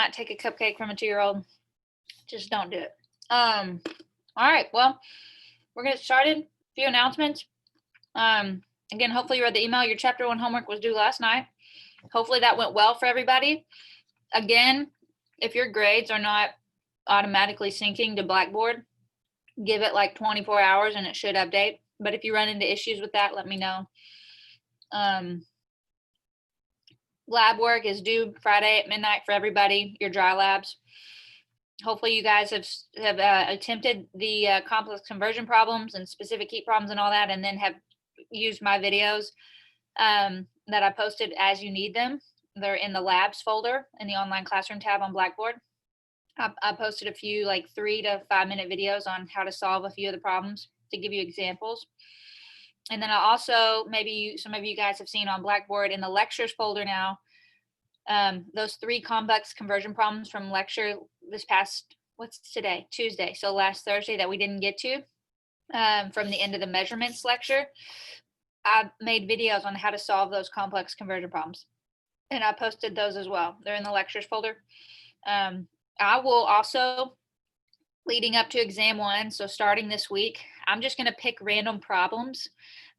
not take a cupcake from a 2-year-old. Just don't do it. All right, well, we're gonna get started. A few announcements. Again, hopefully you read the email. Your chapter 1 homework was due last night. Hopefully that went well for everybody. Again, if your grades are not automatically syncing to Blackboard, give it like 24 hours and it should update. But if you run into issues with that, let me know. Lab work is due Friday at midnight for everybody, your dry labs. Hopefully you guys have attempted the complex conversion problems and specific heat problems and all that, and then have used my videos that I posted as you need them. They're in the labs folder in the online classroom tab on Blackboard. I posted a few like 3 to 5 minute videos on how to solve a few of the problems to give you examples. And then I also, maybe some of you guys have seen on Blackboard in the lectures folder now, those 3 complex conversion problems from lecture this past, what's today? Tuesday. So last Thursday that we didn't get to from the end of the measurements lecture. I made videos on how to solve those complex conversion problems. And I posted those as well. They're in the lectures folder. I will also, leading up to exam 1, so starting this week, I'm just going to pick random problems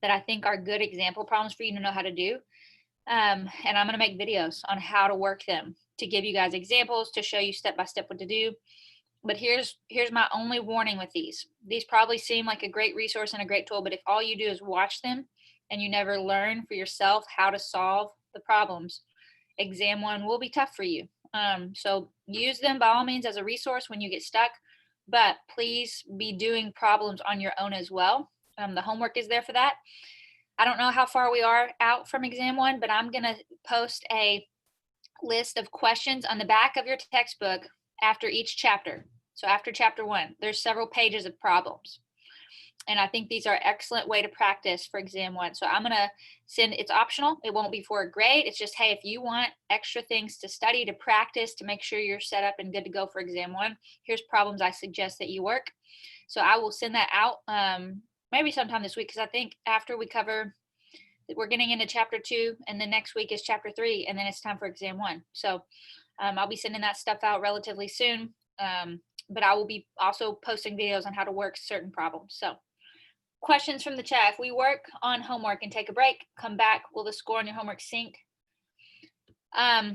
that I think are good example problems for you to know how to do. And I'm going to make videos on how to work them to give you guys examples, to show you step by step what to do. But here's my only warning with these. These probably seem like a great resource and a great tool, but if all you do is watch them and you never learn for yourself how to solve the problems, exam 1 will be tough for you. So use them by all means as a resource when you get stuck, but please be doing problems on your own as well. The homework is there for that. I don't know how far we are out from exam 1, but I'm going to post a list of questions on the back of your textbook after each chapter. So after chapter 1, there's several pages of problems. And I think these are an excellent way to practice for exam 1. So I'm going to send, it's optional. It won't be for a grade. It's just, hey, if you want extra things to study, to practice, to make sure you're set up and good to go for exam 1, here's problems I suggest that you work. So I will send that out maybe sometime this week, because I think after we cover, we're getting into chapter 2, and then next week is chapter 3, and then it's time for exam 1. So I'll be sending that stuff out relatively soon. But I will be also posting videos on how to work certain problems. So questions from the chat. If we work on homework and take a break, come back, will the score on your homework sync? I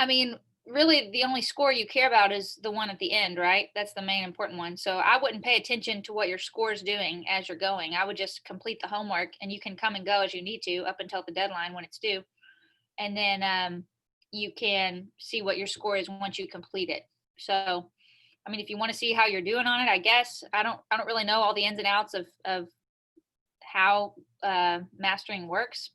mean, really the only score you care about is the one at the end, right? That's the main important one. So I wouldn't pay attention to what your score is doing as you're going. I would just complete the homework, and you can come and go as you need to up until the deadline when it's due. And then you can see what your score is once you complete it. So I mean, if you want to see how you're doing on it, I guess I don't really know all the ins and outs of how mastering works.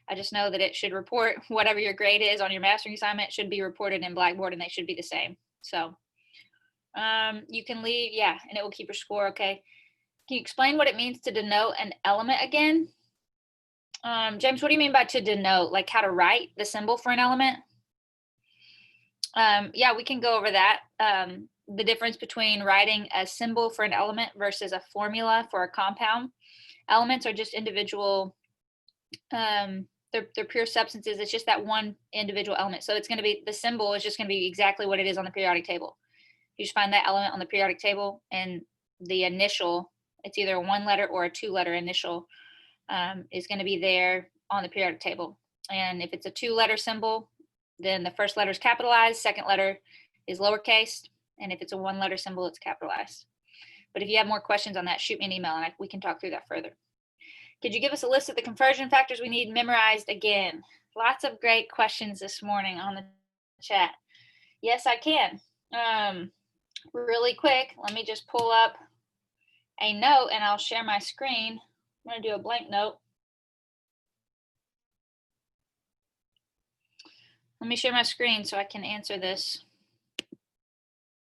I just know that it should report whatever your grade is on your mastering assignment should be reported in Blackboard, and they should be the same. So you can leave, yeah, and it will keep your score. Okay. Can you explain what it means to denote an element again? James, what do you mean by to denote? Like how to write the symbol for an element? Yeah, we can go over that. The difference between writing a symbol for an element versus a formula for a compound. Elements are just individual, they're pure substances. It's just that one individual element. So it's going to be, the symbol is just going to be exactly what it is on the periodic table. You just find that element on the periodic table, and the initial, it's either a 1-letter or a 2-letter initial, is going to be there on the periodic table. And if it's a 2-letter symbol, then the first letter is capitalized, second letter is lowercase, and if it's a 1-letter symbol, it's capitalized. But if you have more questions on that, shoot me an email and we can talk through that further. Could you give us a list of the conversion factors we need memorized again? Lots of great questions this morning on the chat. Yes, I can. Really quick, let me just pull up a note and I'll share my screen. I'm going to do a blank note. Let me share my screen so I can answer this.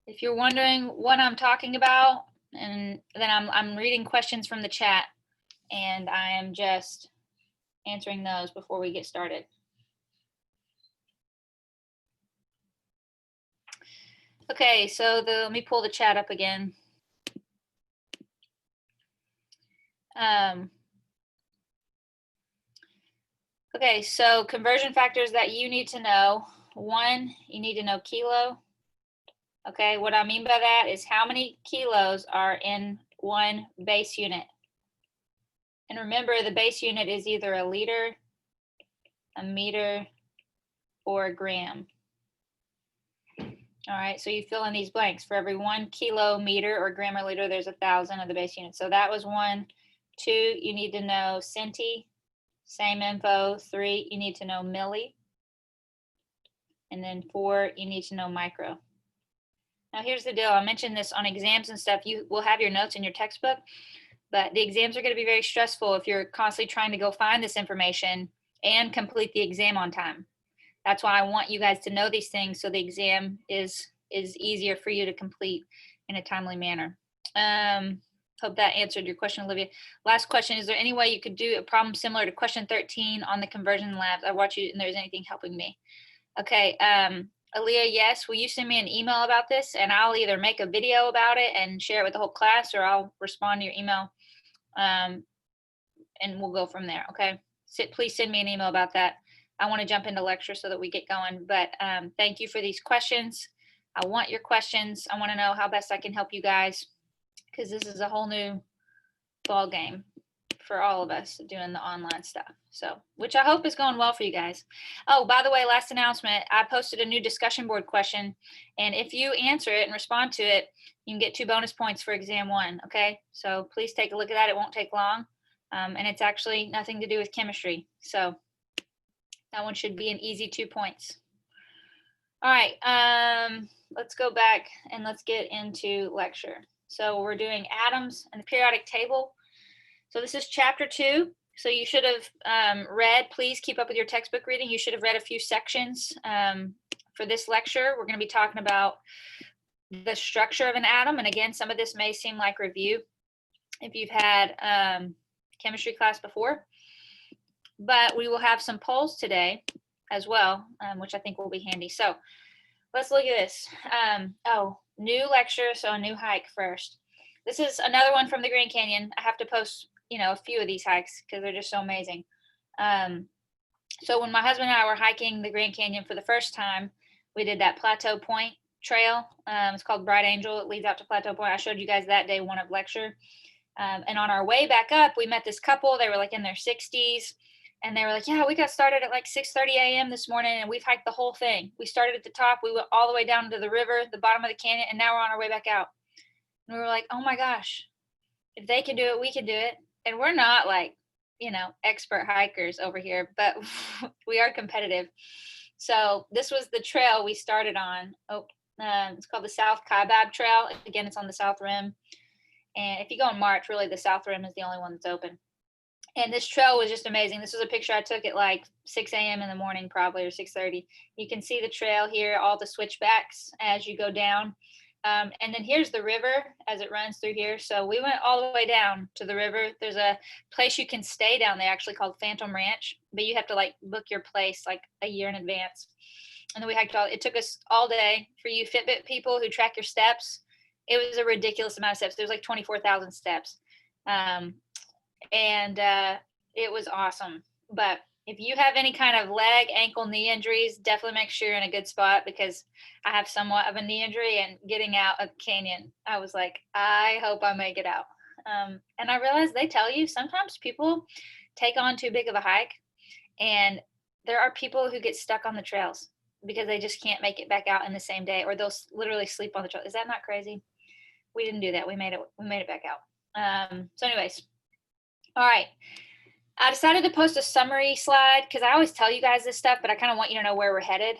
If you're wondering what I'm talking about, and then I'm reading questions from the chat, and I am just answering those before we get started. Okay, so let me pull the chat up again. Okay, so conversion factors that you need to know. one, you need to know kilo. Okay, what I mean by that is how many kilos are in one base unit. And remember, the base unit is either a liter, a meter, or a gram. All right, so you fill in these blanks. For every 1 kilometer or gram or liter, there's 1,000 of the base units. So that was 1. 2, you need to know centi, same info. 3, you need to know milli. And then 4, you need to know micro. Now here's the deal. I mentioned this on exams and stuff. You will have your notes in your textbook, but the exams are going to be very stressful if you're constantly trying to go find this information and complete the exam on time. That's why I want you guys to know these things so the exam is easier for you to complete in a timely manner. Hope that answered your question, Olivia. Last question, is there any way you could do a problem similar to question 13 on the conversion labs? I watch you and there's anything helping me. Okay, Aaliyah, yes, will you send me an email about this? And I'll either make a video about it and share it with the whole class, or I'll respond to your email and we'll go from there, okay? Please send me an email about that. I want to jump into lecture so that we get going, but thank you for these questions. I want your questions. I want to know how best I can help you guys, because this is a whole new ball game for all of us doing the online stuff. So, which I hope is going well for you guys. Oh, by the way, last announcement, I posted a new discussion board question, and if you answer it and respond to it, you can get 2 bonus points for exam 1, okay? So please take a look at that. It won't take long, and it's actually nothing to do with chemistry. So that one should be an easy 2 points. All right, let's go back and let's get into lecture. So we're doing atoms and the periodic table. So this is chapter 2. So you should have read, please keep up with your textbook reading. You should have read a few sections for this lecture. We're going to be talking about the structure of an atom. And again, some of this may seem like review if you've had chemistry class before. But we will have some polls today as well, which I think will be handy. So let's look at this. Oh, new lecture, so a new hike first. This is another one from the Grand Canyon. I have to post, a few of these hikes because they're just so amazing. So when my husband and I were hiking the Grand Canyon for the first time, we did that Plateau Point trail. It's called Bright Angel. It leads out to Plateau Point. I showed you guys that day 1 of lecture. And on our way back up, we met this couple. They were like in their 60s. And they were like, yeah, we got started at like 6:30 a.m. this morning, and we've hiked the whole thing. We started at the top. We went all the way down to the river, the bottom of the canyon, and now we're on our way back out. And we were like, oh my gosh, if they can do it, we can do it. And we're not like, expert hikers over here, but we are competitive. So this was the trail we started on. It's called the South Kaibab Trail. Again, it's on the South Rim. And if you go in March, really the South Rim is the only one that's open. And this trail was just amazing. This was a picture I took at like 6 a.m. in the morning, probably, or 6:30. You can see the trail here, all the switchbacks as you go down. And then here's the river as it runs through here. So we went all the way down to the river. There's a place you can stay down there actually called Phantom Ranch, but you have to like book your place like a year in advance. And then we hiked it took us all day. For you Fitbit people who track your steps, it was a ridiculous amount of steps. There's like 24,000 steps. And it was awesome. But if you have any kind of leg, ankle, knee injuries, definitely make sure you're in a good spot, because I have somewhat of a knee injury, and getting out of the canyon, I was like, I hope I make it out. And I realized they tell you sometimes people take on too big of a hike, and there are people who get stuck on the trails because they just can't make it back out in the same day, or they'll literally sleep on the trail. Is that not crazy? We didn't do that. We made it back out. So anyways, all right. I decided to post a summary slide because I always tell you guys this stuff, but I kind of want you to know where we're headed.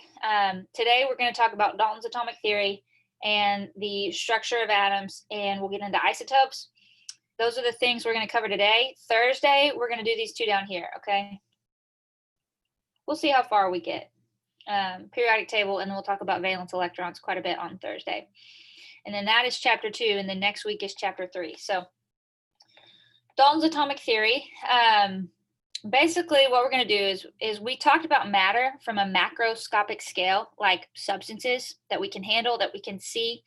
Today, we're going to talk about Dalton's atomic theory and the structure of atoms, and we'll get into isotopes. Those are the things we're going to cover today. Thursday, we're going to do these 2 down here, okay? We'll see how far we get. Periodic table, and then we'll talk about valence electrons quite a bit on Thursday. And then that is chapter 2, and then next week is chapter 3. So Dalton's atomic theory. Basically what we're going to do is we talked about matter from a macroscopic scale, like substances that we can handle, that we can see.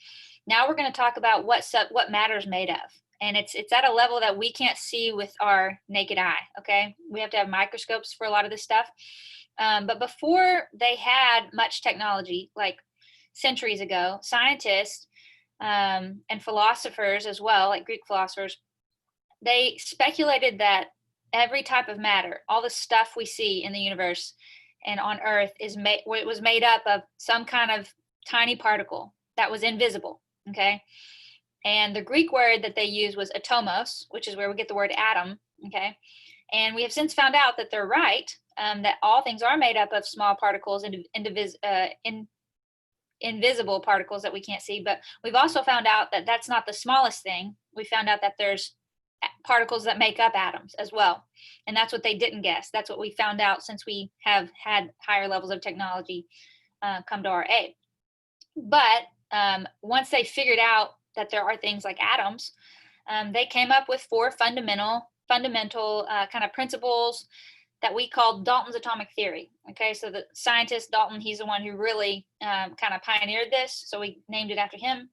Now we're going to talk about what matter is made of. And it's at a level that we can't see with our naked eye, okay? We have to have microscopes for a lot of this stuff. But before they had much technology, like centuries ago, scientists and philosophers as well, like Greek philosophers, they speculated that every type of matter, all the stuff we see in the universe and on Earth, was made up of some kind of tiny particle that was invisible. Okay, and the Greek word that they used was atomos, which is where we get the word atom. Okay, and we have since found out that they're right, that all things are made up of small particles, invisible particles that we can't see. But we've also found out that that's not the smallest thing. We found out that there's particles that make up atoms as well. And that's what they didn't guess. That's what we found out since we have had higher levels of technology come to our aid. But once they figured out that there are things like atoms, they came up with four fundamental kind of principles that we call Dalton's atomic theory. Okay, so the scientist Dalton, he's the one who really kind of pioneered this, so we named it after him.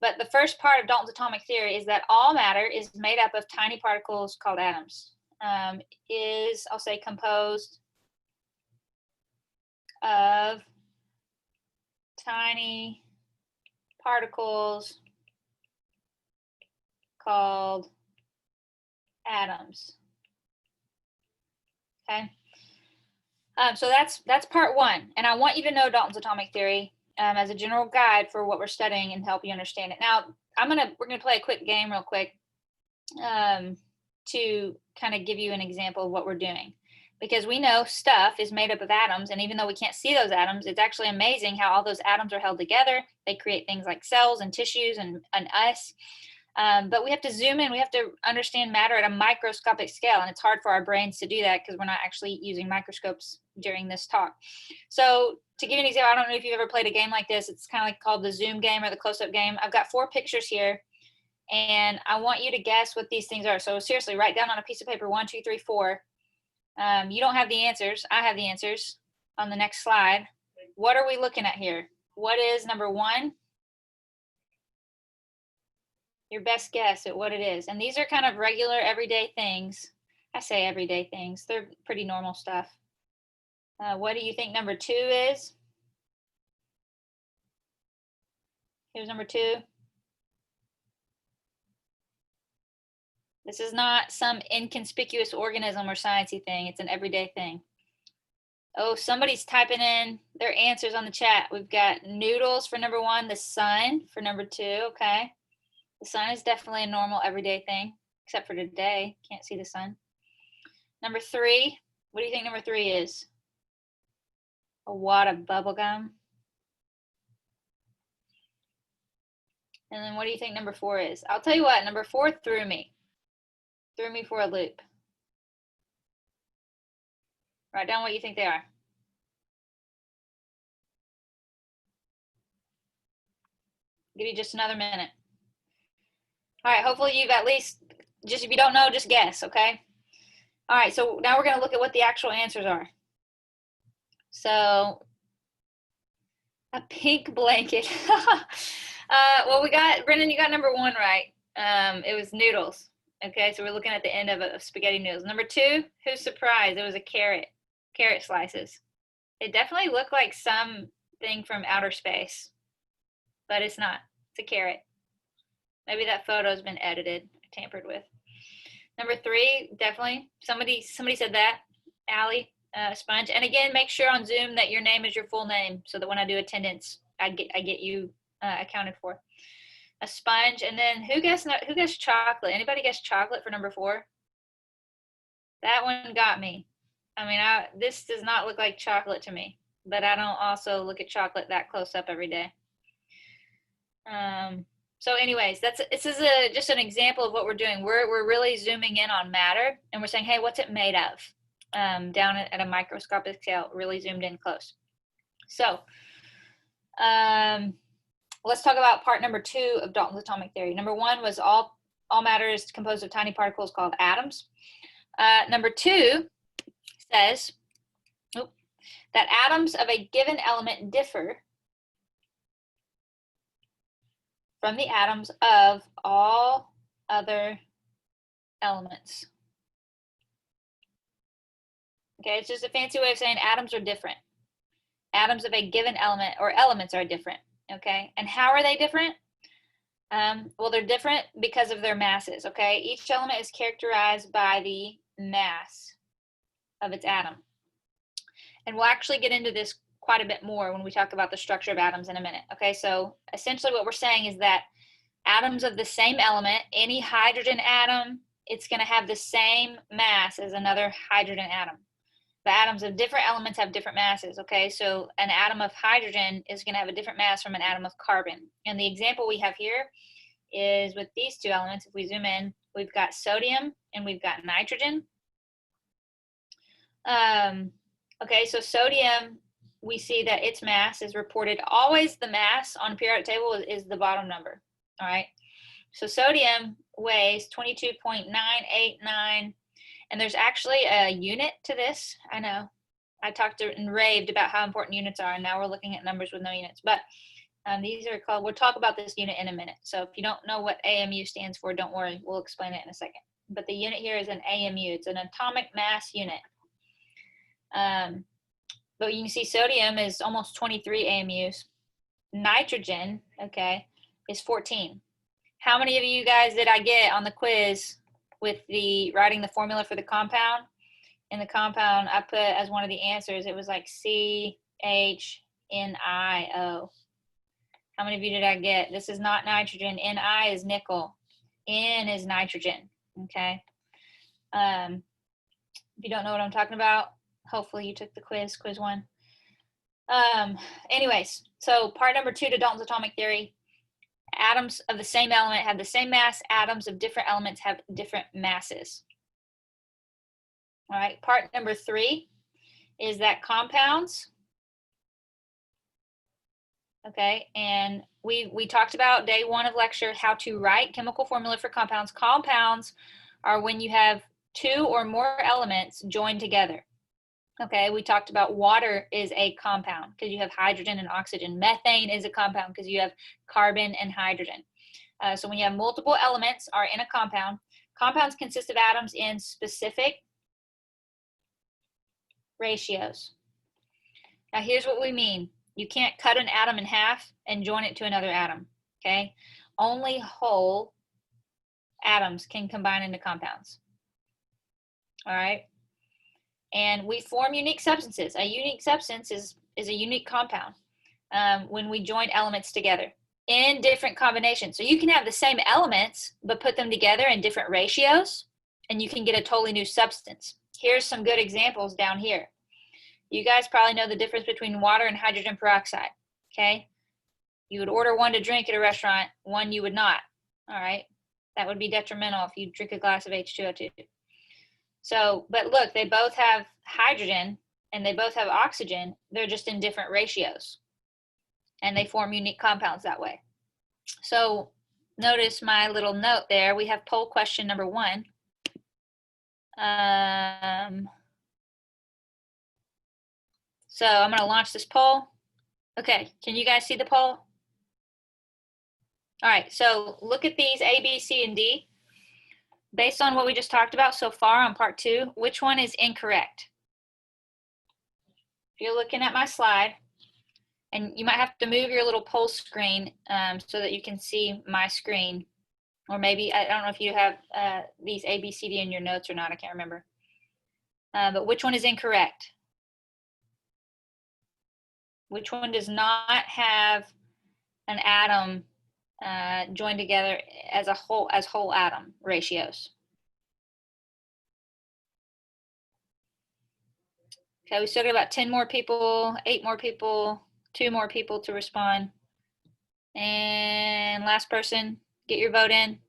But the first part of Dalton's atomic theory is that all matter is made up of tiny particles called atoms. I'll say, composed of tiny particles called atoms. Okay. So that's part one, and I want you to know Dalton's atomic theory as a general guide for what we're studying and help you understand it. Now, we're gonna play a quick game real quick to kind of give you an example of what we're doing, because we know stuff is made up of atoms, and even though we can't see those atoms, it's actually amazing how all those atoms are held together. They create things like cells and tissues and us. But we have to zoom in. We have to understand matter at a microscopic scale, and it's hard for our brains to do that because we're not actually using microscopes during this talk. So to give you an example, I don't know if you've ever played a game like this. It's kind of like called the zoom game or the close-up game. I've got 4 pictures here, and I want you to guess what these things are. So seriously, write down on a piece of paper 1, 2, 3, 4. You don't have the answers. I have the answers on the next slide. What are we looking at here? What is number 1? Your best guess at what it is. And these are kind of regular everyday things. I say everyday things. They're pretty normal stuff. What do you think number 2 is? Here's number 2. This is not some inconspicuous organism or sciencey thing. It's an everyday thing. Oh, somebody's typing in their answers on the chat. We've got noodles for number 1, the sun for number 2. Okay. The sun is definitely a normal everyday thing, except for today. Can't see the sun. Number 3, what do you think number 3 is? A wad of bubble gum. And then what do you think number 4 is? I'll tell you what, number 4 threw me for a loop. Write down what you think they are. Give you just another minute. All right, hopefully you've at least, just if you don't know, just guess, okay? All right, so now we're going to look at what the actual answers are. So, a pink blanket. Well, Brendan, you got number 1 right. It was noodles. Okay, so we're looking at the end of spaghetti noodles. Number 2, who's surprised? It was a carrot slices. It definitely looked like something from outer space, but it's not. It's a carrot. Maybe that photo's been edited, tampered with. Number 3, definitely. Somebody said that. Allie, sponge. And again, make sure on Zoom that your name is your full name, so that when I do attendance, I get you accounted for. A sponge. And then who guessed chocolate? Anybody guess chocolate for number 4? That one got me. I mean, this does not look like chocolate to me, but I don't also look at chocolate that close up every day. So anyways, this is just an example of what we're doing. We're really zooming in on matter, and we're saying, hey, what's it made of? Down at a microscopic scale, really zoomed in close. So let's talk about part number 2 of Dalton's atomic theory. Number 1 was all matter is composed of tiny particles called atoms. Number 2 says that atoms of a given element differ from the atoms of all other elements. Okay, it's just a fancy way of saying atoms are different. Atoms of a given element or elements are different. Okay, and how are they different? Well, they're different because of their masses. Okay, each element is characterized by the mass of its atom. And we'll actually get into this quite a bit more when we talk about the structure of atoms in a minute. Okay, so essentially what we're saying is that atoms of the same element, any hydrogen atom, it's going to have the same mass as another hydrogen atom. The atoms of different elements have different masses, okay? So an atom of hydrogen is going to have a different mass from an atom of carbon. And the example we have here is with these two elements. If we zoom in, we've got sodium and we've got nitrogen. Okay, so sodium, we see that its mass is reported, always the mass on a periodic table is the bottom number, all right? So sodium weighs 22.989, and there's actually a unit to this. I know, I talked and raved about how important units are, and now we're looking at numbers with no units, but these are called, we'll talk about this unit in a minute. So if you don't know what AMU stands for, don't worry, we'll explain it in a second. But the unit here is an AMU, it's an atomic mass unit. But you can see sodium is almost 23 AMUs. Nitrogen, okay, is 14. How many of you guys did I get on the quiz with the writing the formula for the compound? In the compound, I put as one of the answers, it was like CHNIO. How many of you did I get? This is not nitrogen. Ni is nickel. N is nitrogen, okay? If you don't know what I'm talking about, hopefully you took the quiz 1. Anyways, so part number 2 to Dalton's atomic theory. Atoms of the same element have the same mass. Atoms of different elements have different masses. All right, part number 3 is that compounds, okay, and we talked about day 1 of lecture how to write chemical formula for compounds. Compounds are when you have 2 or more elements joined together. Okay, we talked about water is a compound because you have hydrogen and oxygen. Methane is a compound because you have carbon and hydrogen. So when you have multiple elements are in a compound, compounds consist of atoms in specific ratios. Now here's what we mean. You can't cut an atom in half and join it to another atom, okay? Only whole atoms can combine into compounds, all right? And we form unique substances. A unique substance is a unique compound when we join elements together in different combinations. So you can have the same elements, but put them together in different ratios, and you can get a totally new substance. Here's some good examples down here. You guys probably know the difference between water and hydrogen peroxide, okay? You would order one to drink at a restaurant, one you would not, all right? That would be detrimental if you drink a glass of H2O2. So, but look, they both have hydrogen and they both have oxygen. They're just in different ratios and they form unique compounds that way. So notice my little note there. We have poll question number 1. So I'm going to launch this poll. Okay, can you guys see the poll? All right, so look at these A, B, C, and D. Based on what we just talked about so far on part 2, which one is incorrect? If you're looking at my slide, and you might have to move your little poll screen so that you can see my screen. Or maybe, I don't know if you have these A, B, C, D in your notes or not, I can't remember. But which one is incorrect? Which one does not have an atom joined together as a whole, as whole atom ratios? Okay, we still got about 10 more people, 8 more people, 2 more people to respond. And last person, get your vote in.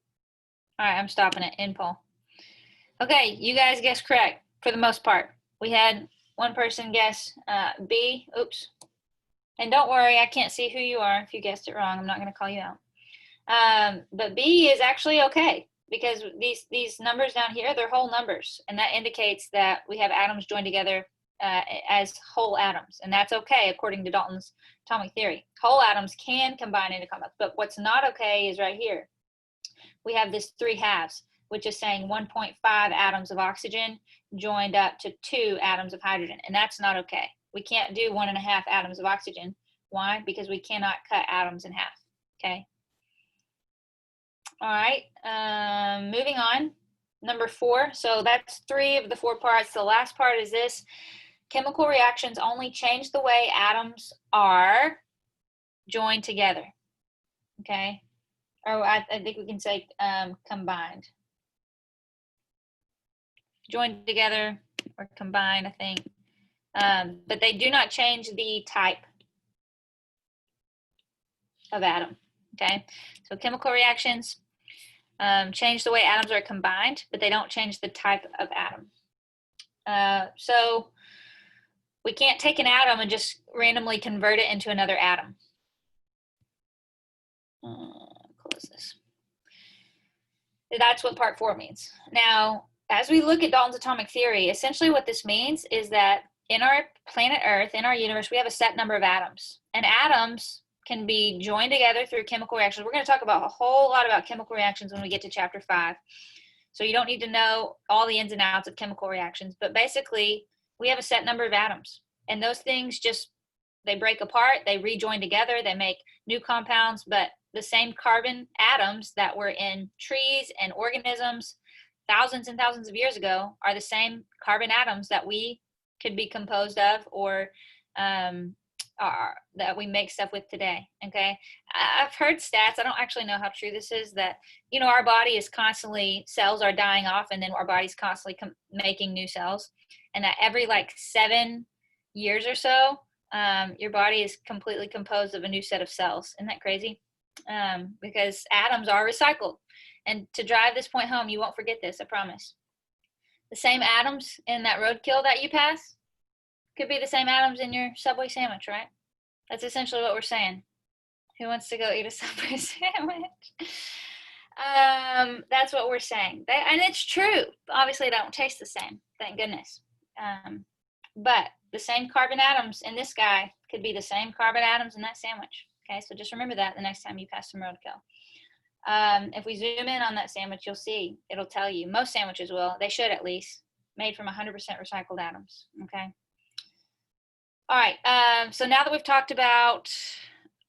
All right, I'm stopping it, in poll. Okay, you guys guessed correct for the most part. We had one person guess B, oops. And don't worry, I can't see who you are if you guessed it wrong. I'm not gonna call you out. But B is actually okay because these numbers down here, they're whole numbers. And that indicates that we have atoms joined together as whole atoms. And that's okay according to Dalton's atomic theory. Whole atoms can combine into compounds, but what's not okay is right here. We have this 3 halves. which is saying 1.5 atoms of oxygen joined up to 2 atoms of hydrogen, and that's not okay. We can't do 1.5 atoms of oxygen. Why? Because we cannot cut atoms in half, okay? All right, moving on. Number 4, so that's 3 of the 4 parts. The last part is this: chemical reactions only change the way atoms are joined together, okay? Or I think we can say combined. Joined together or combined, I think. But they do not change the type of atom, okay? So chemical reactions change the way atoms are combined, but they don't change the type of atom. So we can't take an atom and just randomly convert it into another atom. Close this. That's what part 4 means. Now, as we look at Dalton's atomic theory, essentially what this means is that in our planet Earth, in our universe, we have a set number of atoms. And atoms can be joined together through chemical reactions. We're going to talk about a whole lot about chemical reactions when we get to chapter 5. So you don't need to know all the ins and outs of chemical reactions. But basically, we have a set number of atoms. And those things just, they break apart, they rejoin together, they make new compounds, but the same carbon atoms that were in trees and organisms thousands and thousands of years ago are the same carbon atoms that we could be composed of, or that we make stuff with today, okay? I've heard stats, I don't actually know how true this is, that, you know, our body is constantly, cells are dying off, and then our body's constantly making new cells, and that every like 7 years or so, your body is completely composed of a new set of cells. Isn't that crazy? Because atoms are recycled. And to drive this point home, you won't forget this, I promise. The same atoms in that roadkill that you pass could be the same atoms in your Subway sandwich, right? That's essentially what we're saying. Who wants to go eat a Subway sandwich? That's what we're saying. And it's true. Obviously, they don't taste the same, thank goodness. But the same carbon atoms in this guy could be the same carbon atoms in that sandwich. Okay, so just remember that the next time you pass some roadkill. If we zoom in on that sandwich, you'll see, it'll tell you. Most sandwiches will, they should at least, made from 100% recycled atoms, okay? All right, so now that we've talked about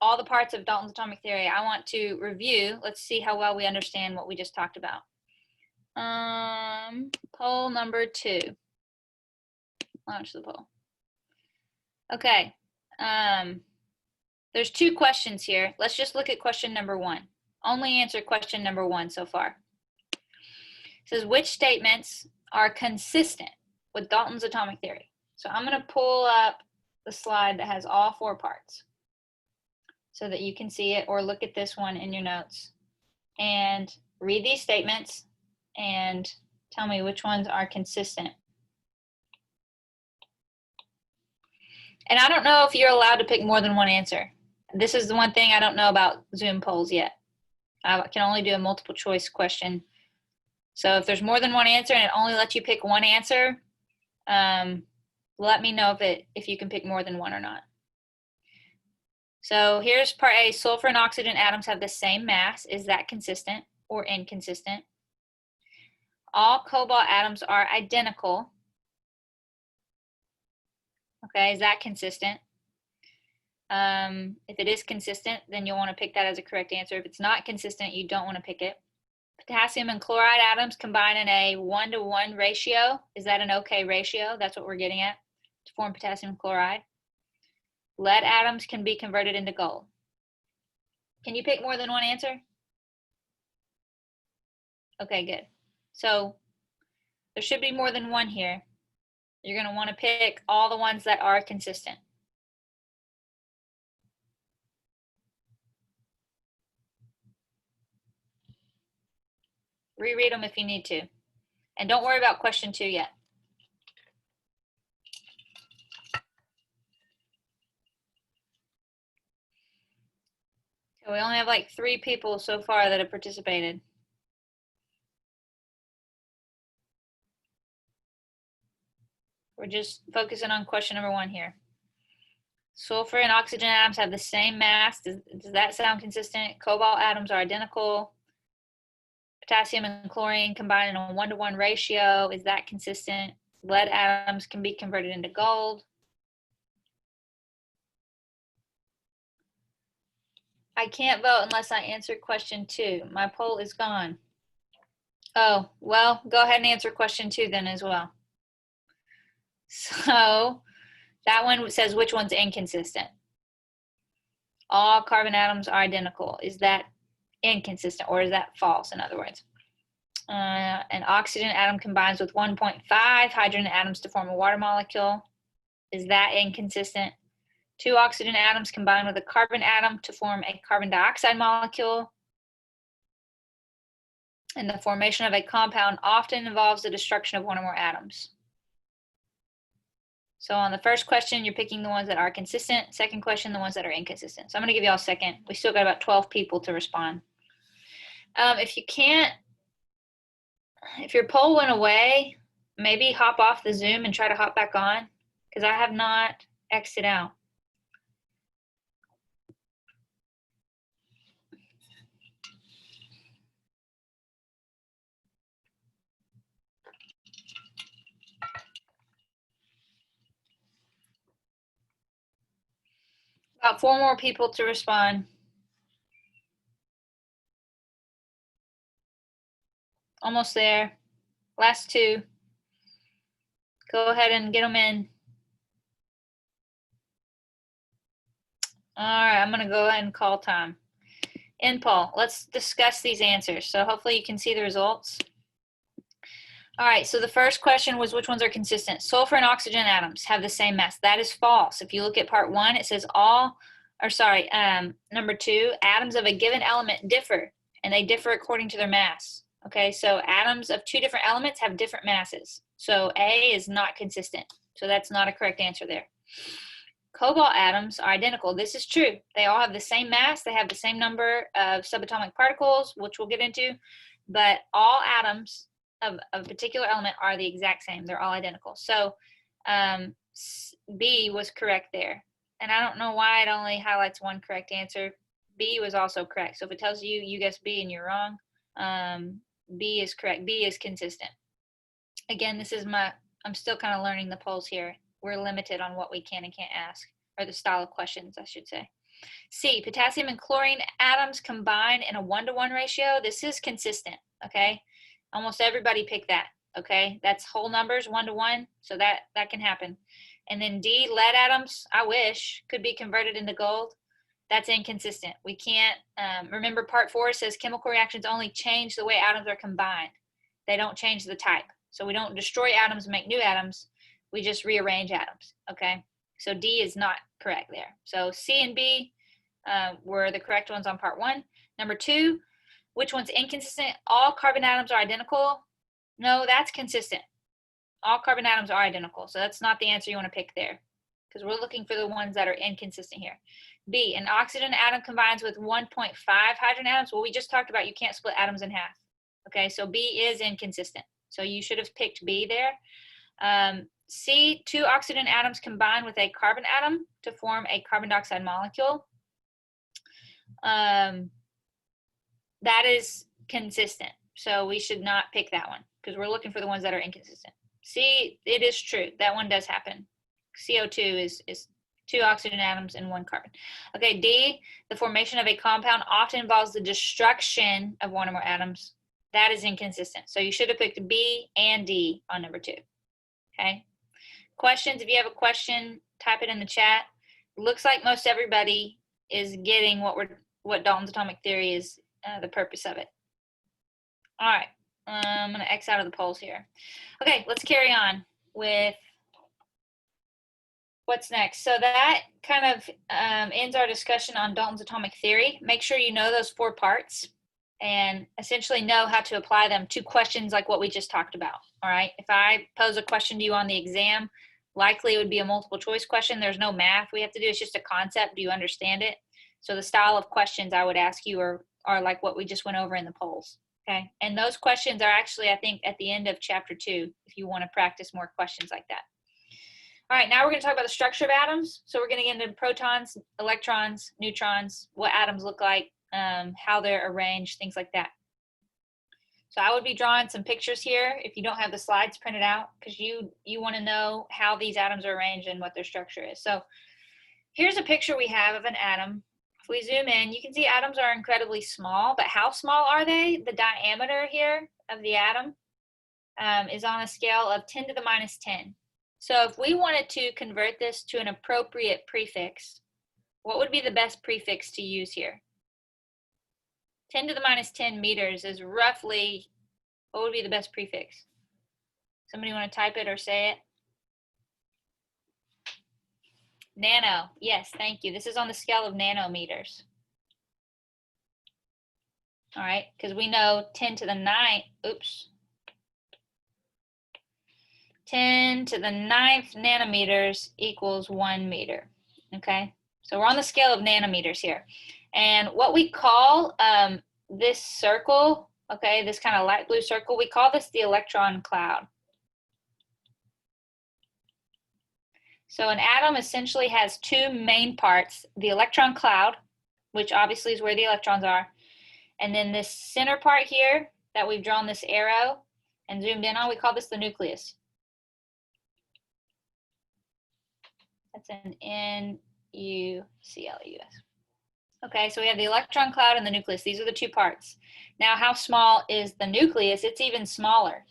all the parts of Dalton's atomic theory, I want to review. Let's see how well we understand what we just talked about. Poll number 2. Launch the poll. Okay, there's 2 questions here. Let's just look at question number 1. Only answer question number 1 so far. It says, which statements are consistent with Dalton's atomic theory? So I'm going to pull up the slide that has all 4 parts so that you can see it, or look at this one in your notes and read these statements and tell me which ones are consistent. And I don't know if you're allowed to pick more than one answer. This is the one thing I don't know about Zoom polls yet. I can only do a multiple choice question. So if there's more than one answer and it only lets you pick one answer, let me know if you can pick more than one or not. So here's part A. Sulfur and oxygen atoms have the same mass. Is that consistent or inconsistent? All cobalt atoms are identical. Okay, is that consistent? If it is consistent, then you'll want to pick that as a correct answer. If it's not consistent, you don't want to pick it. Potassium and chloride atoms combine in a 1-to-1 ratio. Is that an okay ratio? That's what we're getting at, to form potassium chloride. Lead atoms can be converted into gold. Can you pick more than one answer? Okay, good. So there should be more than one here. You're going to want to pick all the ones that are consistent. Reread them if you need to. And don't worry about question 2 yet. So we only have like 3 people so far that have participated. We're just focusing on question number 1 here. Sulfur and oxygen atoms have the same mass. Does that sound consistent? Cobalt atoms are identical. Potassium and chlorine combine in a 1-to-1 ratio. Is that consistent? Lead atoms can be converted into gold. I can't vote unless I answer question 2. My poll is gone. Oh, well, go ahead and answer question 2 then as well. So that one says which one's inconsistent. All carbon atoms are identical. Is that inconsistent, or is that false, in other words? An oxygen atom combines with 1.5 hydrogen atoms to form a water molecule. Is that inconsistent? 2 oxygen atoms combine with a carbon atom to form a carbon dioxide molecule. And the formation of a compound often involves the destruction of one or more atoms. So on the first question, you're picking the ones that are consistent. Second question, the ones that are inconsistent. So I'm going to give you all a second. We still got about 12 people to respond. If you can't, if your poll went away, maybe hop off the Zoom and try to hop back on, because I have not exited out. About 4 more people to respond. Almost there. Last 2. Go ahead and get them in. All right, I'm going to go ahead and call time. In poll, let's discuss these answers. So hopefully you can see the results. All right, so the first question was which ones are consistent? Sulfur and oxygen atoms have the same mass. That is false. If you look at part 1, it says number 2, atoms of a given element differ, and they differ according to their mass. Okay, so atoms of 2 different elements have different masses. So A is not consistent. So that's not a correct answer there. Cobalt atoms are identical. This is true. They all have the same mass. They have the same number of subatomic particles, which we'll get into, but all atoms of a particular element are the exact same. They're all identical. So B was correct there. And I don't know why it only highlights one correct answer. B was also correct. So if it tells you you guessed B and you're wrong, B is correct. B is consistent. Again, I'm still kind of learning the polls here. We're limited on what we can and can't ask, or the style of questions, I should say. C, potassium and chlorine atoms combine in a 1-to-1 ratio. This is consistent, okay? Almost everybody picked that, okay? That's whole numbers, 1-to-1, so that can happen. And then D, lead atoms, I wish, could be converted into gold. That's inconsistent. We can't, remember part 4 says chemical reactions only change the way atoms are combined. They don't change the type. So we don't destroy atoms and make new atoms. We just rearrange atoms, okay? So D is not correct there. So C and B were the correct ones on part 1. Number 2, which one's inconsistent? All carbon atoms are identical. No, that's consistent. All carbon atoms are identical. So that's not the answer you want to pick there, because we're looking for the ones that are inconsistent here. B, an oxygen atom combines with 1.5 hydrogen atoms. Well, we just talked about you can't split atoms in half. Okay, so B is inconsistent. So you should have picked B there. C, 2 oxygen atoms combine with a carbon atom to form a carbon dioxide molecule. That is consistent. So we should not pick that one, because we're looking for the ones that are inconsistent. C, it is true. That one does happen. CO2 is 2 oxygen atoms and 1 carbon. Okay, D, the formation of a compound often involves the destruction of 1 or more atoms. That is inconsistent. So you should have picked B and D on number 2. Okay. Questions, if you have a question, type it in the chat. Looks like most everybody is getting what Dalton's atomic theory is, the purpose of it. All right, I'm going to X out of the polls here. Okay, let's carry on with what's next. So that kind of ends our discussion on Dalton's atomic theory. Make sure you know those 4 parts and essentially know how to apply them to questions like what we just talked about. All right, if I pose a question to you on the exam, likely it would be a multiple choice question. There's no math we have to do. It's just a concept. Do you understand it? So the style of questions I would ask you are like what we just went over in the polls. Okay, and those questions are actually, I think, at the end of chapter 2, if you want to practice more questions like that. All right, now we're going to talk about the structure of atoms. So we're going to get into protons, electrons, neutrons, what atoms look like, how they're arranged, things like that. So I would be drawing some pictures here if you don't have the slides printed out, because you want to know how these atoms are arranged and what their structure is. So here's a picture we have of an atom. If we zoom in, you can see atoms are incredibly small, but how small are they? The diameter here of the atom is on a scale of 10 to the minus 10. So if we wanted to convert this to an appropriate prefix, what would be the best prefix to use here? 10 to the minus 10 meters is roughly, what would be the best prefix? Somebody want to type it or say it? Nano. Yes, thank you. This is on the scale of nanometers. All right, because we know 10 to the 9, oops. 10 to the 9th nanometers equals 1 meter. Okay, so we're on the scale of nanometers here. And what we call this circle, okay, this kind of light blue circle, we call this the electron cloud. So an atom essentially has two main parts, the electron cloud, which obviously is where the electrons are, and then this center part here that we've drawn this arrow and zoomed in on, we call this the nucleus. That's an N-U-C-L-E-U-S. Okay, so we have the electron cloud and the nucleus. These are the two parts. Now, how small is the nucleus? It's even smaller,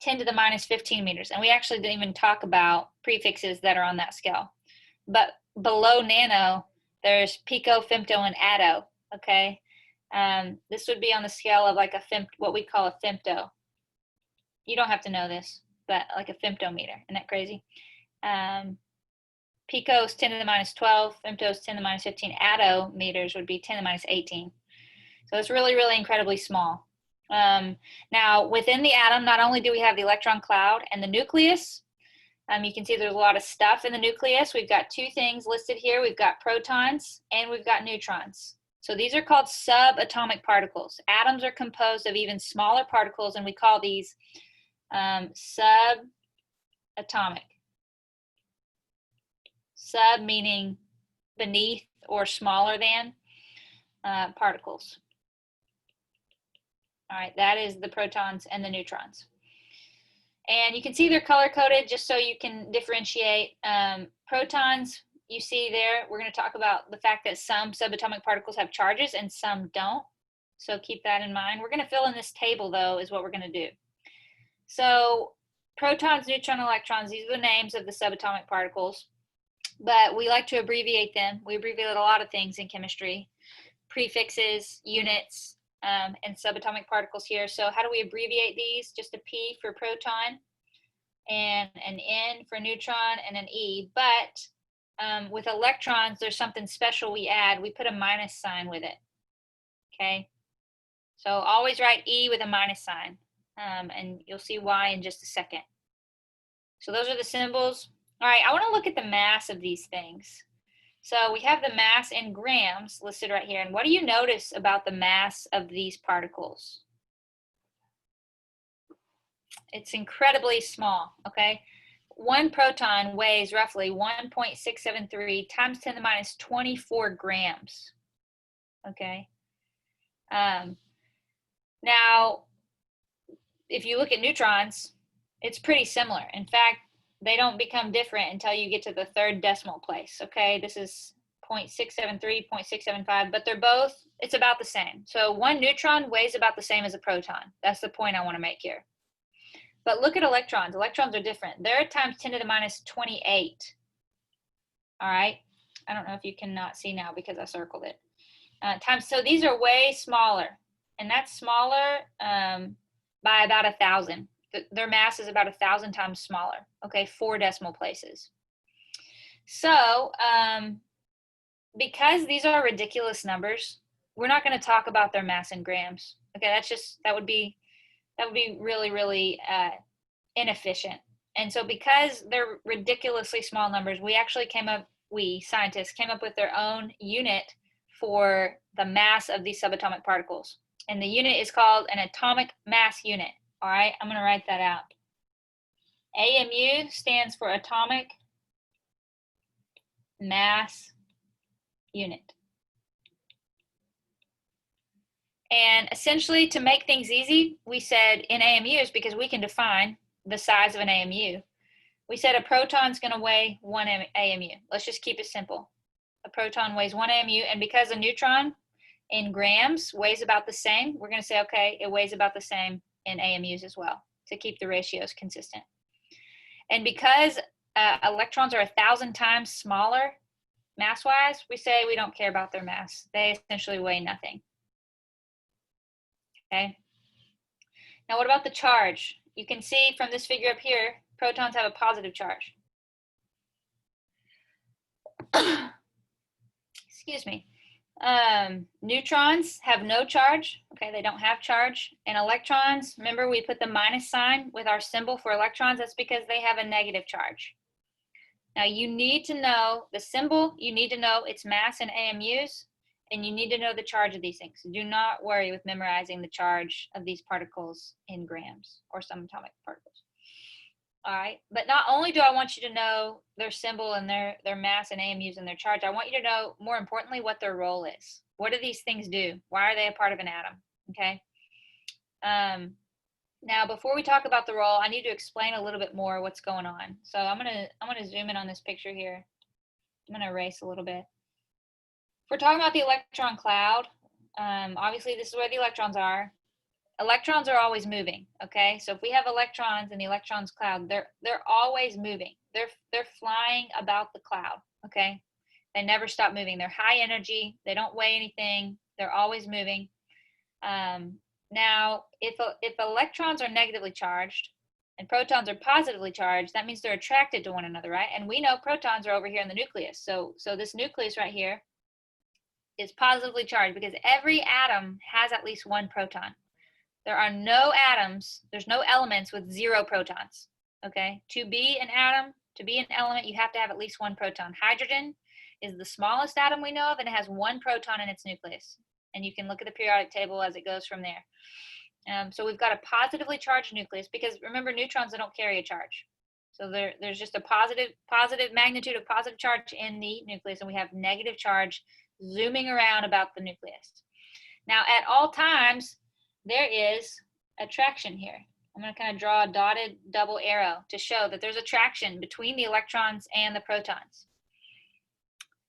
10 to the minus 15 meters. And we actually didn't even talk about prefixes that are on that scale. But below nano, there's pico, femto, and atto, okay? This would be on the scale of like what we call a femto. You don't have to know this, but like a femtometer. Isn't that crazy? Pico is 10 to the minus 12, femto is 10 to the minus 15, atto meters would be 10 to the minus 18. So it's really, really incredibly small. Now, within the atom, not only do we have the electron cloud and the nucleus, you can see there's a lot of stuff in the nucleus. We've got two things listed here. We've got protons and we've got neutrons. So these are called subatomic particles. Atoms are composed of even smaller particles, and we call these subatomic. Sub meaning beneath or smaller than particles. All right, that is the protons and the neutrons. And you can see they're color-coded just so you can differentiate. Protons, you see there, we're going to talk about the fact that some subatomic particles have charges and some don't. So keep that in mind. We're going to fill in this table, though, is what we're going to do. So protons, neutrons, electrons, these are the names of the subatomic particles. But we like to abbreviate them. We abbreviate a lot of things in chemistry, prefixes, units, and subatomic particles here. So how do we abbreviate these? Just a P for proton, and an N for neutron, and an E. But with electrons, there's something special we add. We put a minus sign with it, okay? So always write E with a minus sign, and you'll see why in just a second. So those are the symbols. All right, I want to look at the mass of these things. So we have the mass in grams listed right here. And what do you notice about the mass of these particles? It's incredibly small, okay? One proton weighs roughly 1.673 times 10 to the minus 24 grams, okay? Now, if you look at neutrons, it's pretty similar. In fact, they don't become different until you get to the third decimal place, okay? This is 0.673, 0.675, but they're both, it's about the same. So one neutron weighs about the same as a proton. That's the point I want to make here. But look at electrons. Electrons are different. They're times 10 to the minus 28, all right? I don't know if you cannot see now because I circled it. So these are way smaller, and that's smaller by about 1,000. Their mass is about 1,000 times smaller, okay, 4 decimal places. So because these are ridiculous numbers, we're not going to talk about their mass in grams. Okay, that would be really, really inefficient. And so because they're ridiculously small numbers, scientists came up with their own unit for the mass of these subatomic particles. And the unit is called an atomic mass unit. All right, I'm going to write that out. AMU stands for atomic mass unit. And essentially, to make things easy, we said in AMUs, because we can define the size of an AMU, we said a proton is going to weigh 1 AMU. Let's just keep it simple. A proton weighs 1 AMU, and because a neutron in grams weighs about the same, we're going to say, okay, it weighs about the same in AMUs as well, to keep the ratios consistent. And because electrons are 1,000 times smaller mass-wise, we say we don't care about their mass. They essentially weigh nothing. Okay. Now, what about the charge? You can see from this figure up here, protons have a positive charge. Excuse me. Neutrons have no charge. Okay, they don't have charge. And electrons, remember we put the minus sign with our symbol for electrons. That's because they have a negative charge. Now, you need to know the symbol. You need to know its mass in AMUs. And you need to know the charge of these things. Do not worry with memorizing the charge of these particles in grams or subatomic particles. All right, but not only do I want you to know their symbol and their mass and AMUs and their charge, I want you to know, more importantly, what their role is. What do these things do? Why are they a part of an atom? Okay. Now, before we talk about the role, I need to explain a little bit more what's going on. So I'm gonna zoom in on this picture here. I'm gonna erase a little bit. If we're talking about the electron cloud, obviously this is where the electrons are. Electrons are always moving, okay? So if we have electrons in the electrons cloud, they're always moving. They're flying about the cloud, okay? They never stop moving. They're high energy. They don't weigh anything. They're always moving. Now, if electrons are negatively charged and protons are positively charged, that means they're attracted to one another, right? And we know protons are over here in the nucleus. So this nucleus right here is positively charged because every atom has at least one proton. There are no atoms, there's no elements with 0 protons, okay? To be an atom, to be an element, you have to have at least one proton. Hydrogen is the smallest atom we know of, and it has 1 proton in its nucleus. And you can look at the periodic table as it goes from there. So we've got a positively charged nucleus, because remember, neutrons don't carry a charge. So there's just a positive magnitude of positive charge in the nucleus, and we have negative charge zooming around about the nucleus. Now, at all times, there is attraction here. I'm going to kind of draw a dotted double arrow to show that there's attraction between the electrons and the protons.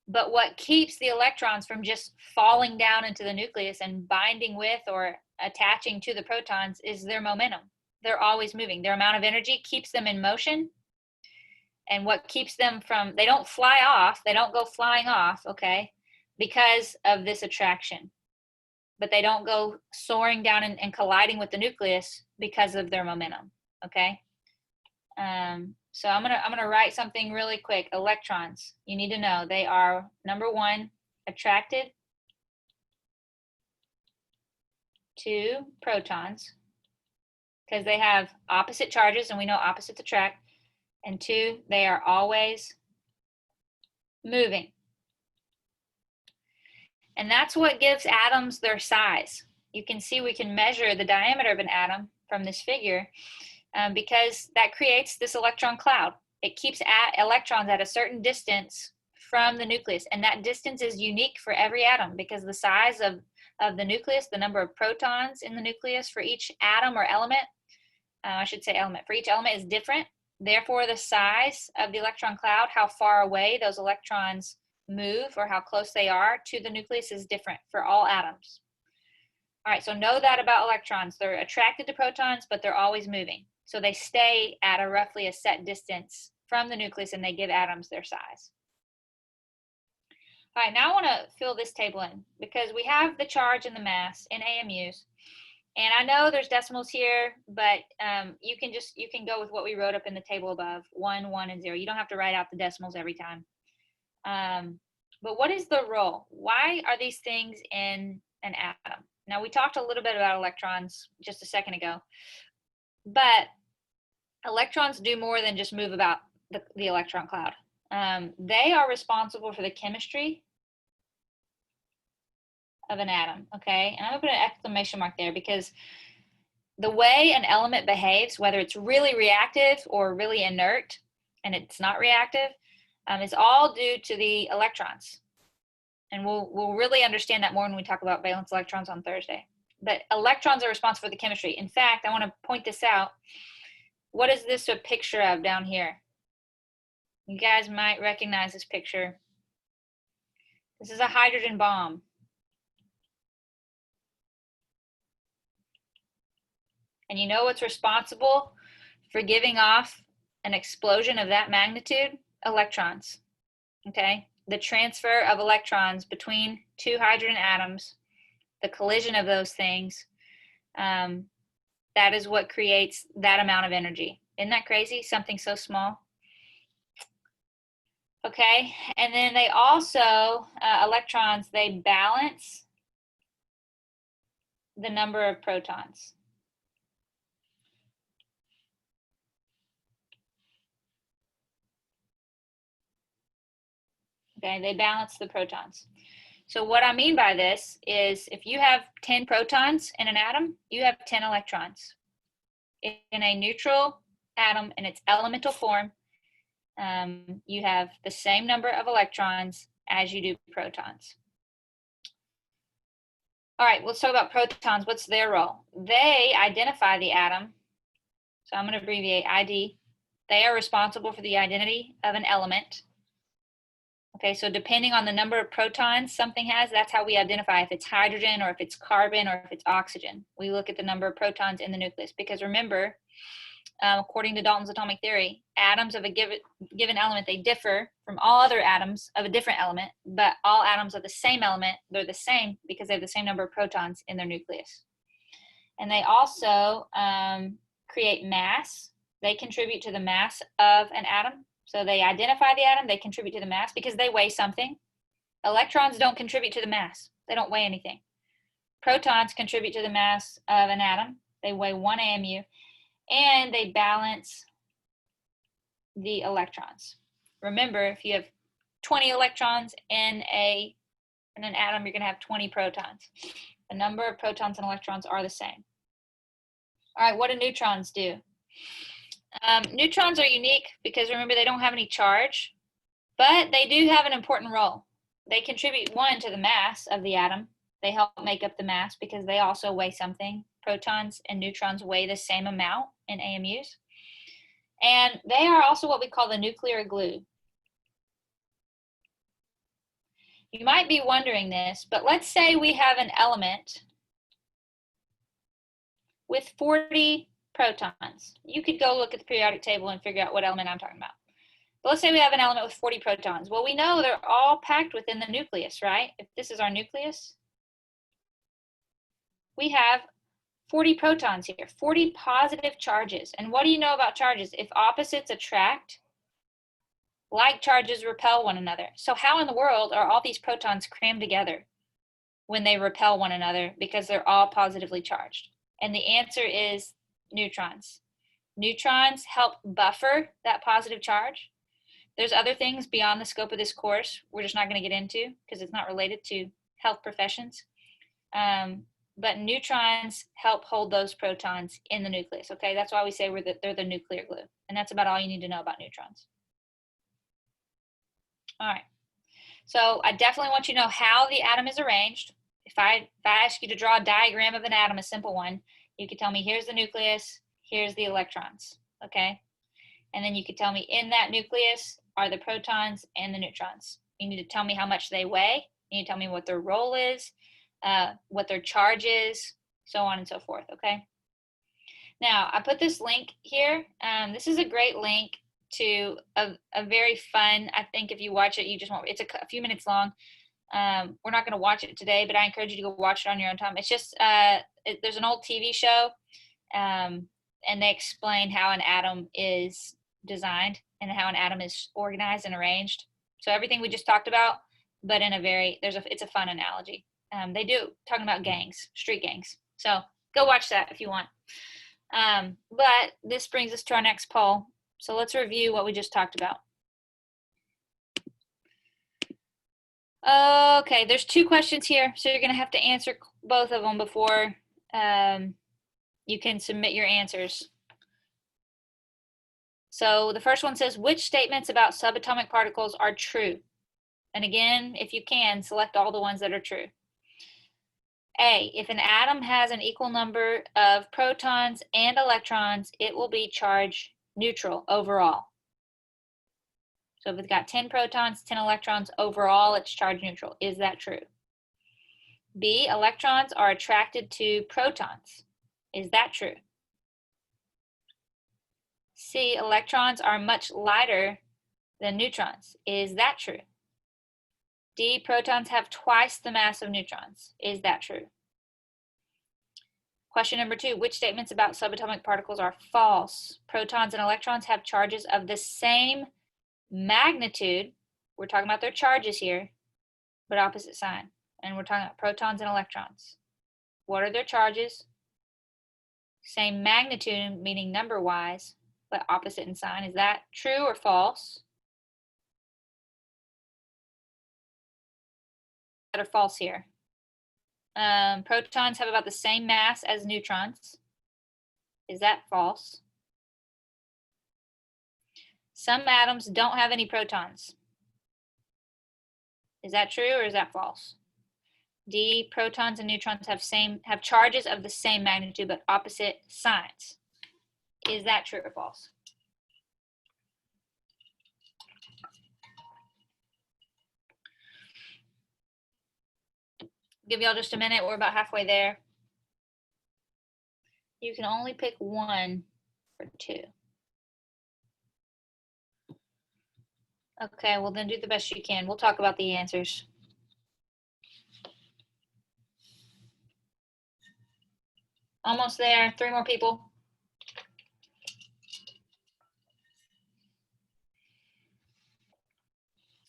But what keeps the electrons from just falling down into the nucleus and binding with or attaching to the protons is their momentum. They're always moving. Their amount of energy keeps them in motion. And what keeps them from, they don't fly off, they don't go flying off, okay, because of this attraction. But they don't go soaring down and colliding with the nucleus because of their momentum, okay? So I'm gonna write something really quick. Electrons, you need to know, they are, number 1, attracted to protons because they have opposite charges, and we know opposites attract. And 2, they are always moving. And that's what gives atoms their size. You can see we can measure the diameter of an atom from this figure because that creates this electron cloud. It keeps electrons at a certain distance from the nucleus. And that distance is unique for every atom because the size of the nucleus, the number of protons in the nucleus for each atom or element, I should say element, for each element is different. Therefore, the size of the electron cloud, how far away those electrons move or how close they are to the nucleus, is different for all atoms. All right, so know that about electrons. They're attracted to protons, but they're always moving. So they stay at roughly a set distance from the nucleus, and they give atoms their size. All right, now I want to fill this table in because we have the charge and the mass in AMUs. And I know there's decimals here, but you can go with what we wrote up in the table above, 1, 1, and 0. You don't have to write out the decimals every time. But what is the role? Why are these things in an atom? Now, we talked a little bit about electrons just a second ago, but electrons do more than just move about the electron cloud. They are responsible for the chemistry of an atom, okay? And I'm gonna put an exclamation mark there because the way an element behaves, whether it's really reactive or really inert, and it's not reactive, is all due to the electrons. And we'll really understand that more when we talk about valence electrons on Thursday. but electrons are responsible for the chemistry. In fact, I want to point this out. What is this a picture of down here? You guys might recognize this picture. This is a hydrogen bomb. And you know what's responsible for giving off an explosion of that magnitude? Electrons. Okay? The transfer of electrons between two hydrogen atoms, the collision of those things, that is what creates that amount of energy. Isn't that crazy? Something so small. Okay, and then they also, electrons, they balance the number of protons. Okay, they balance the protons. So what I mean by this is if you have 10 protons in an atom, you have 10 electrons. In a neutral atom in its elemental form, you have the same number of electrons as you do protons. All right, let's talk about protons. What's their role? They identify the atom. So I'm going to abbreviate ID. They are responsible for the identity of an element. Okay, so depending on the number of protons something has, that's how we identify if it's hydrogen or if it's carbon or if it's oxygen. We look at the number of protons in the nucleus because remember, according to Dalton's atomic theory, atoms of a given element, they differ from all other atoms of a different element, but all atoms of the same element, they're the same because they have the same number of protons in their nucleus. And they also create mass. They contribute to the mass of an atom. So they identify the atom, they contribute to the mass because they weigh something. Electrons don't contribute to the mass. They don't weigh anything. Protons contribute to the mass of an atom. They weigh 1 AMU. And they balance the electrons. Remember, if you have 20 electrons in an atom, you're going to have 20 protons. The number of protons and electrons are the same. All right, what do neutrons do? Neutrons are unique because remember, they don't have any charge, but they do have an important role. They contribute, one, to the mass of the atom. They help make up the mass because they also weigh something. Protons and neutrons weigh the same amount in AMUs. And they are also what we call the nuclear glue. You might be wondering this, but let's say we have an element with 40 protons. You could go look at the periodic table and figure out what element I'm talking about. But let's say we have an element with 40 protons. Well, we know they're all packed within the nucleus, right? If this is our nucleus, we have 40 protons here, 40 positive charges. And what do you know about charges? If opposites attract, like charges repel one another. So how in the world are all these protons crammed together when they repel one another because they're all positively charged? And the answer is neutrons. Neutrons help buffer that positive charge. There's other things beyond the scope of this course we're just not going to get into because it's not related to health professions. But neutrons help hold those protons in the nucleus, okay? That's why we say they're the nuclear glue. And that's about all you need to know about neutrons. All right. So I definitely want you to know how the atom is arranged. If I ask you to draw a diagram of an atom, a simple one, you could tell me here's the nucleus, here's the electrons, okay? And then you could tell me in that nucleus are the protons and the neutrons. You need to tell me how much they weigh. You need to tell me what their role is, what their charge is, so on and so forth, okay? Now, I put this link here. This is a great link to a very fun, I think if you watch it, you just won't, it's a few minutes long. We're not going to watch it today, but I encourage you to go watch it on your own time. It's just, there's an old TV show, and they explain how an atom is designed and how an atom is organized and arranged. So everything we just talked about, but in a very, it's a fun analogy. They do, talking about gangs, street gangs. So go watch that if you want. But this brings us to our next poll. So let's review what we just talked about. Okay, there's 2 questions here, so you're going to have to answer both of them before you can submit your answers. So the first one says, which statements about subatomic particles are true? And again, if you can, select all the ones that are true. A, if an atom has an equal number of protons and electrons, it will be charge neutral overall. So if it's got 10 protons, 10 electrons, overall it's charge neutral. Is that true? B, electrons are attracted to protons. Is that true? C, electrons are much lighter than neutrons. Is that true? D, protons have twice the mass of neutrons. Is that true? Question number 2, which statements about subatomic particles are false? Protons and electrons have charges of the same magnitude. We're talking about their charges here, but opposite sign. And we're talking about protons and electrons. What are their charges? Same magnitude, meaning number-wise, but opposite in sign. Is that true or false? That are false here. Protons have about the same mass as neutrons. Is that false? Some atoms don't have any protons. Is that true or is that false? D, protons and neutrons have charges of the same magnitude but opposite signs. Is that true or false? Give y'all just a minute. We're about halfway there. You can only pick one for 2. Okay, well then do the best you can. We'll talk about the answers. Almost there. 3 more people.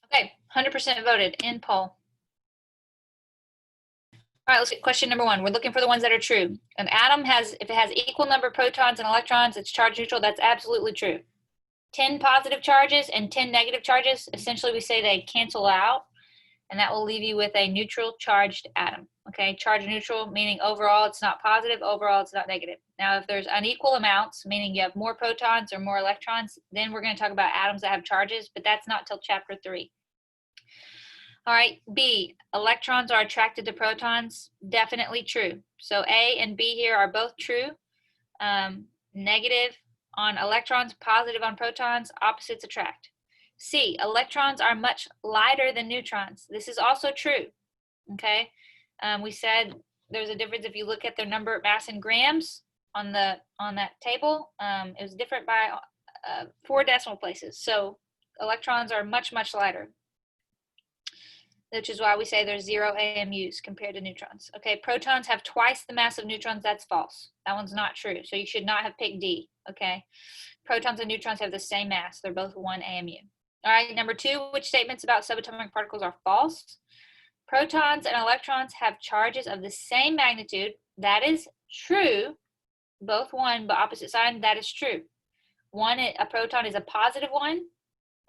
Okay, 100% voted. End poll. All right, let's get question number 1. We're looking for the ones that are true. An atom if it has equal number of protons and electrons, it's charge neutral. That's absolutely true. 10 positive charges and 10 negative charges, essentially we say they cancel out, and that will leave you with a neutral charged atom. Okay, charge neutral, meaning overall it's not positive, overall it's not negative. Now, if there's unequal amounts, meaning you have more protons or more electrons, then we're going to talk about atoms that have charges, but that's not till chapter 3. All right, B, electrons are attracted to protons. Definitely true. So A and B here are both true. Negative on electrons, positive on protons, opposites attract. C, electrons are much lighter than neutrons. This is also true, okay? We said there's a difference if you look at their number, mass in grams on that table. It was different by 4 decimal places. So electrons are much, much lighter, which is why we say there's 0 AMUs compared to neutrons. Okay, protons have twice the mass of neutrons. That's false. That one's not true. So you should not have picked D, okay? Protons and neutrons have the same mass. They're both 1 AMU. All right, number 2, which statements about subatomic particles are false? Protons and electrons have charges of the same magnitude. That is true. Both 1, but opposite sign. That is true. A proton is a positive 1,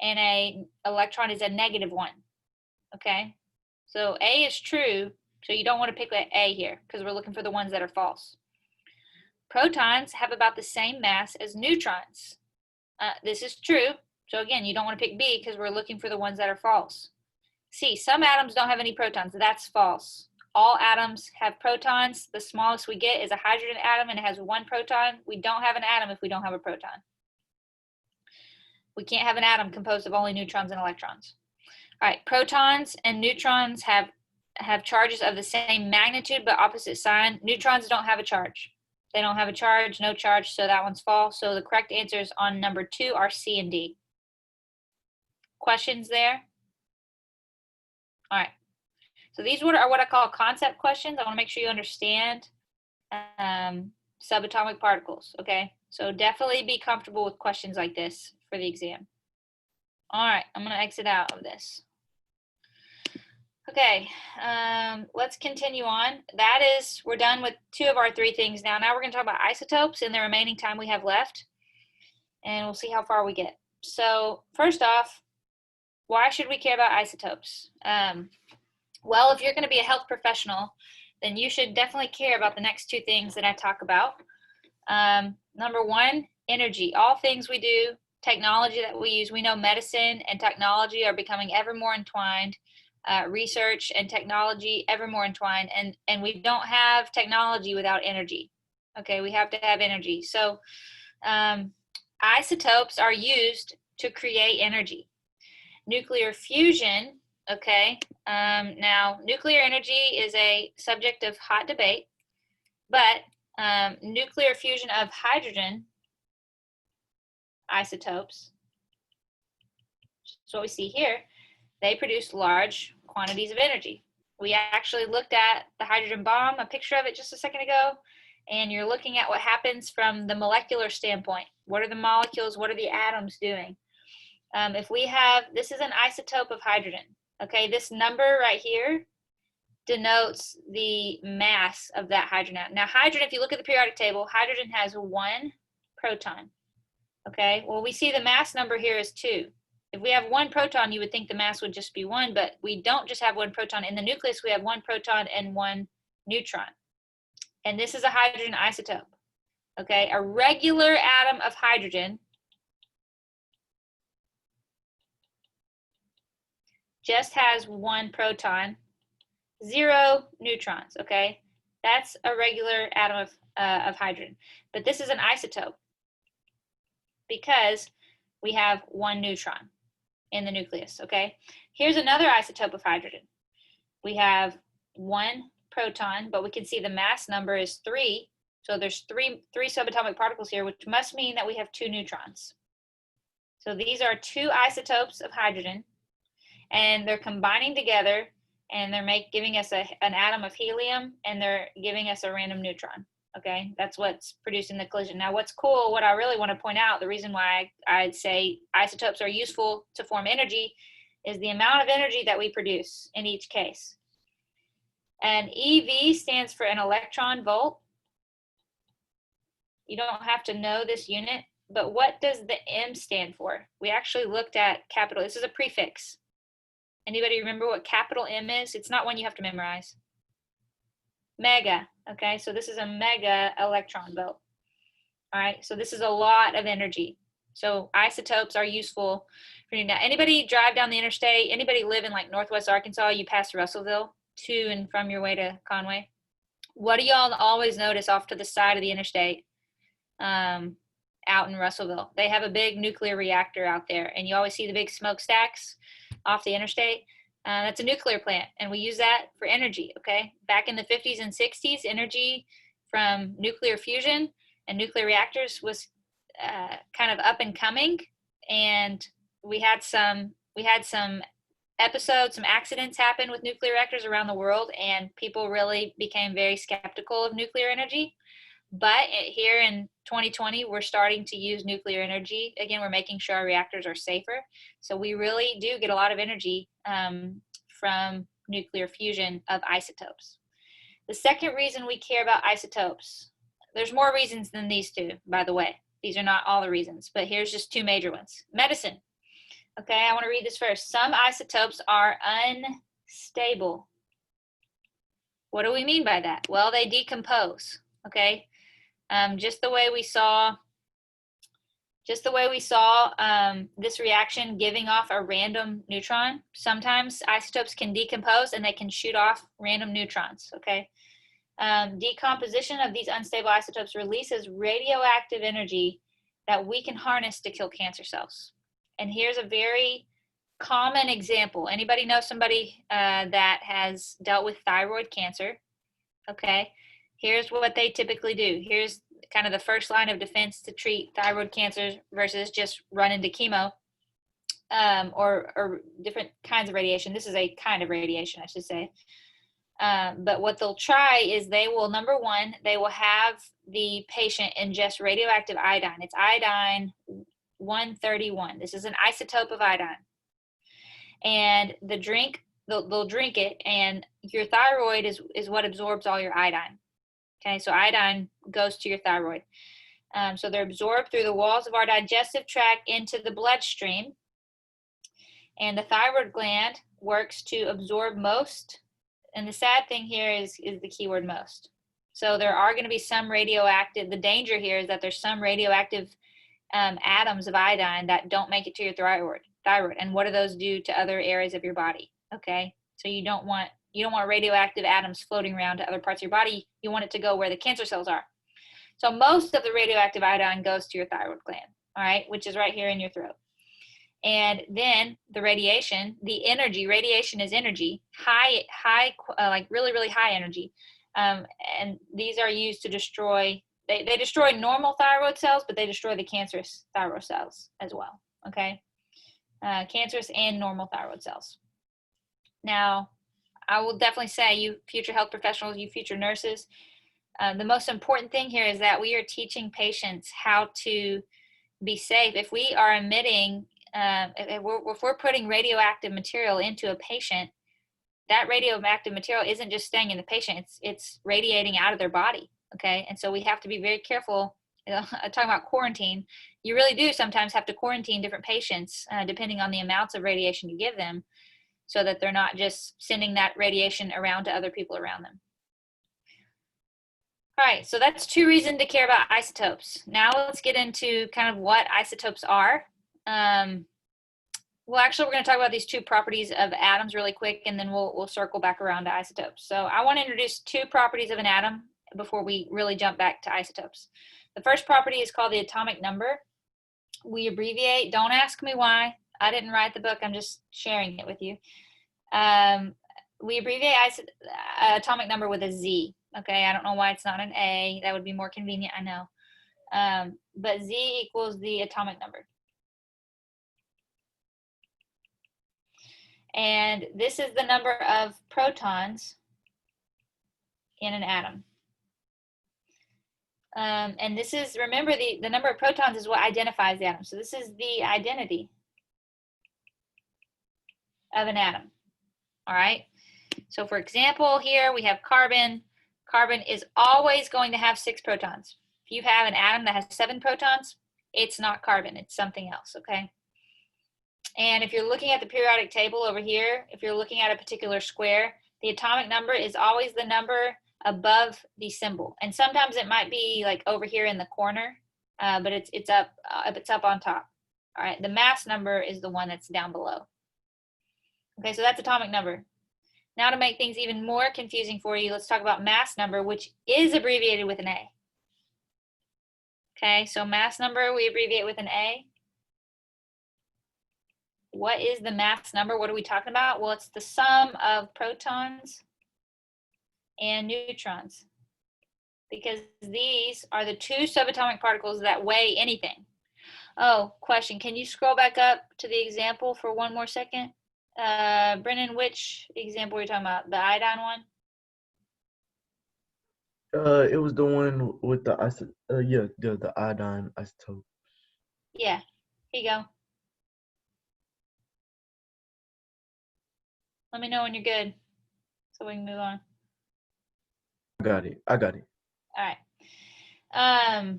and an electron is a negative 1. Okay, so A is true, so you don't want to pick A here because we're looking for the ones that are false. Protons have about the same mass as neutrons. This is true, so again, you don't want to pick B because we're looking for the ones that are false. C, some atoms don't have any protons. That's false. All atoms have protons. The smallest we get is a hydrogen atom, and it has 1 proton. We don't have an atom if we don't have a proton. We can't have an atom composed of only neutrons and electrons. All right, protons and neutrons have charges of the same magnitude but opposite sign. Neutrons don't have a charge. They don't have a charge, no charge, so that one's false. So the correct answers on number 2 are C and D. Questions there? All right, so these are what I call concept questions. I want to make sure you understand subatomic particles, okay? So definitely be comfortable with questions like this for the exam. All right, I'm going to exit out of this. Okay, let's continue on. We're done with 2 of our 3 things now. Now we're going to talk about isotopes in the remaining time we have left, and we'll see how far we get. So first off, why should we care about isotopes? Well, if you're going to be a health professional, then you should definitely care about the next 2 things that I talk about. Number 1, energy. All things we do, technology that we use, we know medicine and technology are becoming ever more entwined. research and technology ever more entwined, and we don't have technology without energy. Okay, we have to have energy. So isotopes are used to create energy. Nuclear fusion, okay, now nuclear energy is a subject of hot debate, but nuclear fusion of hydrogen isotopes, so what we see here, they produce large quantities of energy. We actually looked at the hydrogen bomb, a picture of it just a second ago, and you're looking at what happens from the molecular standpoint. What are the molecules? What are the atoms doing? If we have, this is an isotope of hydrogen. Okay, this number right here denotes the mass of that hydrogen. Now hydrogen, if you look at the periodic table, hydrogen has 1 proton. Okay, well we see the mass number here is 2. If we have 1 proton, you would think the mass would just be 1, but we don't just have 1 proton. In the nucleus, we have 1 proton and 1 neutron. And this is a hydrogen isotope. Okay, a regular atom of hydrogen just has 1 proton, 0 neutrons. Okay, that's a regular atom of hydrogen. But this is an isotope because we have 1 neutron in the nucleus. Okay, here's another isotope of hydrogen. We have 1 proton, but we can see the mass number is 3. So there's three subatomic particles here, which must mean that we have 2 neutrons. So these are 2 isotopes of hydrogen, and they're combining together, and they're giving us an atom of helium, and they're giving us a random neutron. Okay, that's what's producing the collision. Now what's cool, what I really want to point out, the reason why I'd say isotopes are useful to form energy is the amount of energy that we produce in each case. And EV stands for an electron volt. You don't have to know this unit, but what does the M stand for? We actually looked at capital, this is a prefix. Anybody remember what capital M is? It's not one you have to memorize. Mega, okay, so this is a mega electron volt. All right, so this is a lot of energy. So isotopes are useful for you. Now, anybody drive down the interstate? Anybody live in like Northwest Arkansas? You pass Russellville to and from your way to Conway? What do y'all always notice off to the side of the interstate out in Russellville? They have a big nuclear reactor out there, and you always see the big smokestacks off the interstate. That's a nuclear plant, and we use that for energy, okay? Back in the 50s and 60s, energy from nuclear fusion and nuclear reactors was kind of up and coming, and we had some episodes, some accidents happen with nuclear reactors around the world, and people really became very skeptical of nuclear energy. But here in 2020, we're starting to use nuclear energy. Again, we're making sure our reactors are safer. So we really do get a lot of energy from nuclear fusion of isotopes. The second reason we care about isotopes, there's more reasons than these 2, by the way. These are not all the reasons, but here's just 2 major ones. Medicine. Okay, I want to read this first. Some isotopes are unstable. What do we mean by that? Well, they decompose. Okay, just the way we saw this reaction giving off a random neutron. Sometimes isotopes can decompose and they can shoot off random neutrons. Okay, decomposition of these unstable isotopes releases radioactive energy that we can harness to kill cancer cells. And here's a very common example. Anybody know somebody that has dealt with thyroid cancer? Okay, here's what they typically do. Here's kind of the first line of defense to treat thyroid cancer versus just run into chemo or different kinds of radiation. This is a kind of radiation, I should say. But what they'll try is they will, number one, they will have the patient ingest radioactive iodine. It's iodine 131. This is an isotope of iodine. And they'll drink it, and your thyroid is what absorbs all your iodine. Okay, so iodine goes to your thyroid. So they're absorbed through the walls of our digestive tract into the bloodstream. And the thyroid gland works to absorb most. And the sad thing here is the keyword most. So there are going to be some radioactive, the danger here is that there's some radioactive atoms of iodine that don't make it to your thyroid. And what do those do to other areas of your body? Okay, So you don't want radioactive atoms floating around to other parts of your body. You want it to go where the cancer cells are. So most of the radioactive iodine goes to your thyroid gland, all right, which is right here in your throat. And then the radiation, the energy, radiation is energy, high, like really, really high energy. And these are used to destroy, they destroy normal thyroid cells, but they destroy the cancerous thyroid cells as well, okay? Cancerous and normal thyroid cells. Now, I will definitely say, you future health professionals, you future nurses, the most important thing here is that we are teaching patients how to be safe. If we are emitting, if we're putting radioactive material into a patient, that radioactive material isn't just staying in the patient, it's radiating out of their body, okay? And so we have to be very careful. Talking about quarantine, you really do sometimes have to quarantine different patients depending on the amounts of radiation you give them, so that they're not just sending that radiation around to other people around them. All right, so that's 2 reasons to care about isotopes. Now let's get into kind of what isotopes are. Well, actually, we're going to talk about these 2 properties of atoms really quick, and then we'll circle back around to isotopes. So I want to introduce 2 properties of an atom before we really jump back to isotopes. The first property is called the atomic number. We abbreviate. Don't ask me why. I didn't write the book. I'm just sharing it with you. We abbreviate atomic number with a Z. Okay, I don't know why it's not an A. That would be more convenient, I know. But Z equals the atomic number. And this is the number of protons in an atom. And this is, remember, the number of protons is what identifies the atom. So this is the identity of an atom. All right. So for example, here we have carbon. Carbon is always going to have 6 protons. If you have an atom that has 7 protons, it's not carbon, it's something else, okay? And if you're looking at the periodic table over here, if you're looking at a particular square, the atomic number is always the number above the symbol. And sometimes it might be like over here in the corner, but it's up on top. All right, the mass number is the one that's down below. Okay, so that's atomic number. Now to make things even more confusing for you, let's talk about mass number, which is abbreviated with an A. Okay, so mass number we abbreviate with an A. What is the mass number? What are we talking about? Well, it's the sum of protons and neutrons, because these are the 2 subatomic particles that weigh anything. Oh, question, can you scroll back up to the example for one more second? Brennan, which example were you talking about? The iodine one? It was the one with the the iodine isotope. Yeah, here you go. Let me know when you're good so we can move on. I got it. All right.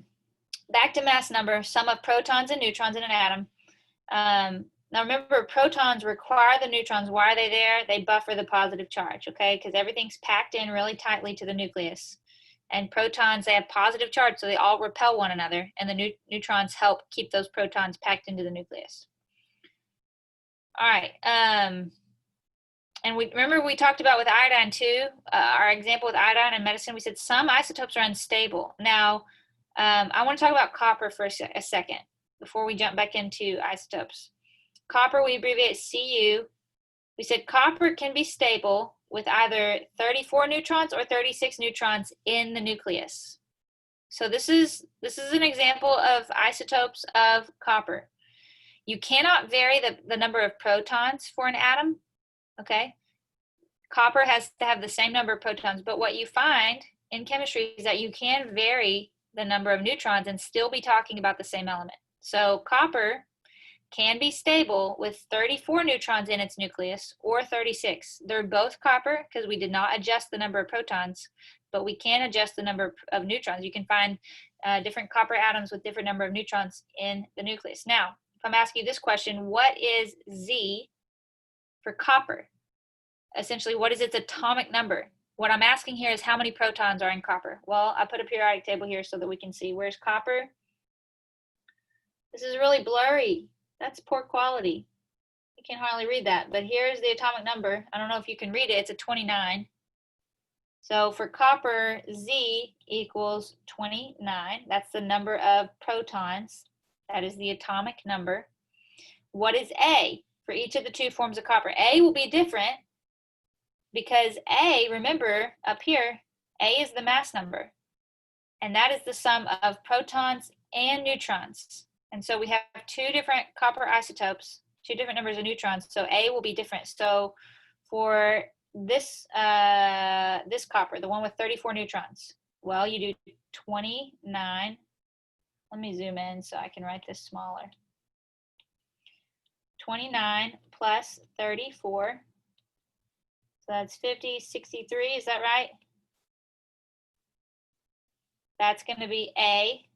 Back to mass number, sum of protons and neutrons in an atom. Now remember, protons require the neutrons. Why are they there? They buffer the positive charge, okay? Because everything's packed in really tightly to the nucleus. And protons, they have positive charge, so they all repel one another, and the neutrons help keep those protons packed into the nucleus. All right. And remember we talked about with iodine too, our example with iodine in medicine, we said some isotopes are unstable. Now, I want to talk about copper for a second before we jump back into isotopes. Copper, we abbreviate Cu. We said copper can be stable with either 34 neutrons or 36 neutrons in the nucleus. So this is an example of isotopes of copper. You cannot vary the number of protons for an atom, okay? Copper has to have the same number of protons, but what you find in chemistry is that you can vary the number of neutrons and still be talking about the same element. So copper can be stable with 34 neutrons in its nucleus or 36. They're both copper because we did not adjust the number of protons, but we can adjust the number of neutrons. You can find different copper atoms with different number of neutrons in the nucleus. Now, if I'm asking you this question, what is Z for copper? Essentially, what is its atomic number? What I'm asking here is how many protons are in copper? Well, I put a periodic table here so that we can see. Where's copper? This is really blurry. That's poor quality. You can hardly read that, but here's the atomic number. I don't know if you can read it. It's a 29. So for copper, Z equals 29. That's the number of protons. That is the atomic number. What is A? For each of the two forms of copper, A will be different because A, remember up here, A is the mass number. And that is the sum of protons and neutrons. And so we have two different copper isotopes, two different numbers of neutrons. So A will be different. So for this this copper, the one with 34 neutrons, well, you do 29. Let me zoom in so I can write this smaller. 29 plus 34. So that's 50, 63. Is that right? That's going to be A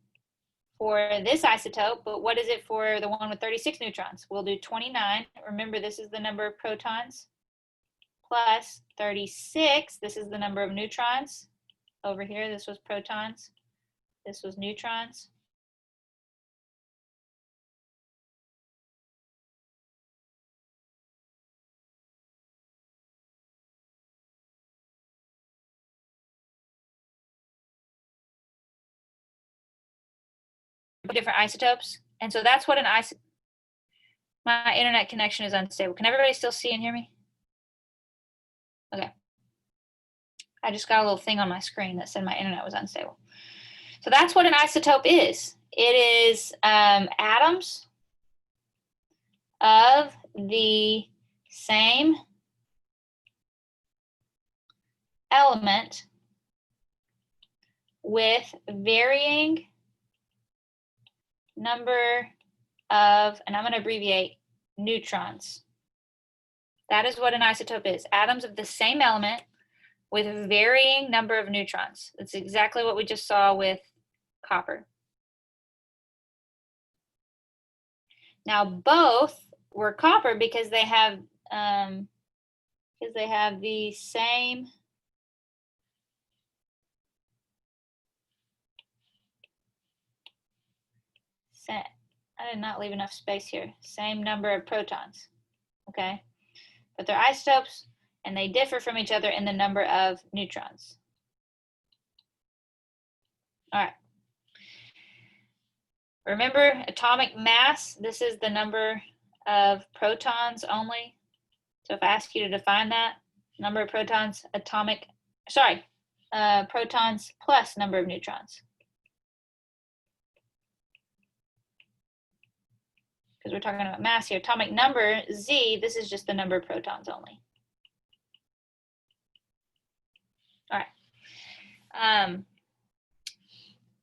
for this isotope, but what is it for the one with 36 neutrons? We'll do 29. Remember, this is the number of protons, plus 36. This is the number of neutrons. Over here, this was protons. This was neutrons. Different isotopes. And so that's what an isotope. My internet connection is unstable. Can everybody still see and hear me? Okay. I just got a little thing on my screen that said my internet was unstable. So that's what an isotope is. It is atoms of the same element with varying number of, and I'm going to abbreviate, neutrons. That is what an isotope is. Atoms of the same element with a varying number of neutrons. That's exactly what we just saw with copper. Now both were copper because they have the same I did not leave enough space here. Same number of protons, okay? But they're isotopes and they differ from each other in the number of neutrons. All right. Remember atomic mass, this is the number of protons only. So if I ask you to define that, number of protons, protons plus number of neutrons. Because we're talking about mass here. Atomic number, Z, this is just the number of protons only. All right.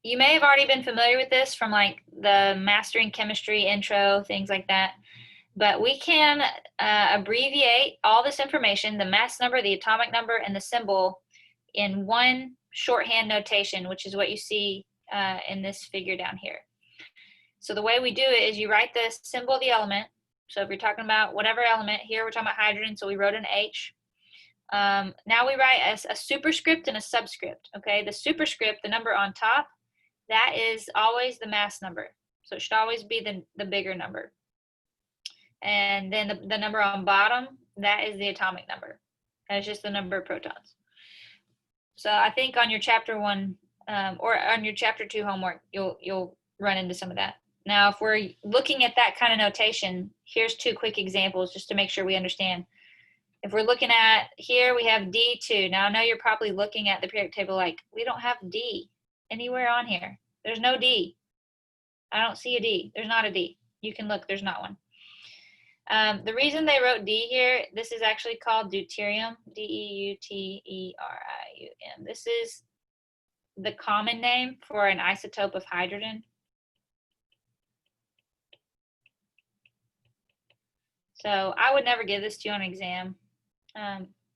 You may have already been familiar with this from like the Mastering Chemistry intro, things like that. But we can abbreviate all this information, the mass number, the atomic number, and the symbol in one shorthand notation, which is what you see in this figure down here. So the way we do it is you write the symbol of the element. So if you're talking about whatever element, here we're talking about hydrogen, so we wrote an H. Now we write a superscript and a subscript, okay? The superscript, the number on top, that is always the mass number. So it should always be the bigger number. And then the number on bottom, that is the atomic number. That's just the number of protons. So I think on your chapter 1 or on your chapter 2 homework, you'll run into some of that. Now, if we're looking at that kind of notation, here's 2 quick examples just to make sure we understand. If we're looking at here, we have D2. Now, I know you're probably looking at the periodic table like, we don't have D anywhere on here. There's no D. I don't see a D. There's not a D. You can look. There's not one. The reason they wrote D here, this is actually called deuterium, D-E-U-T-E-R-I-U-M. This is the common name for an isotope of hydrogen. So I would never give this to you on an exam.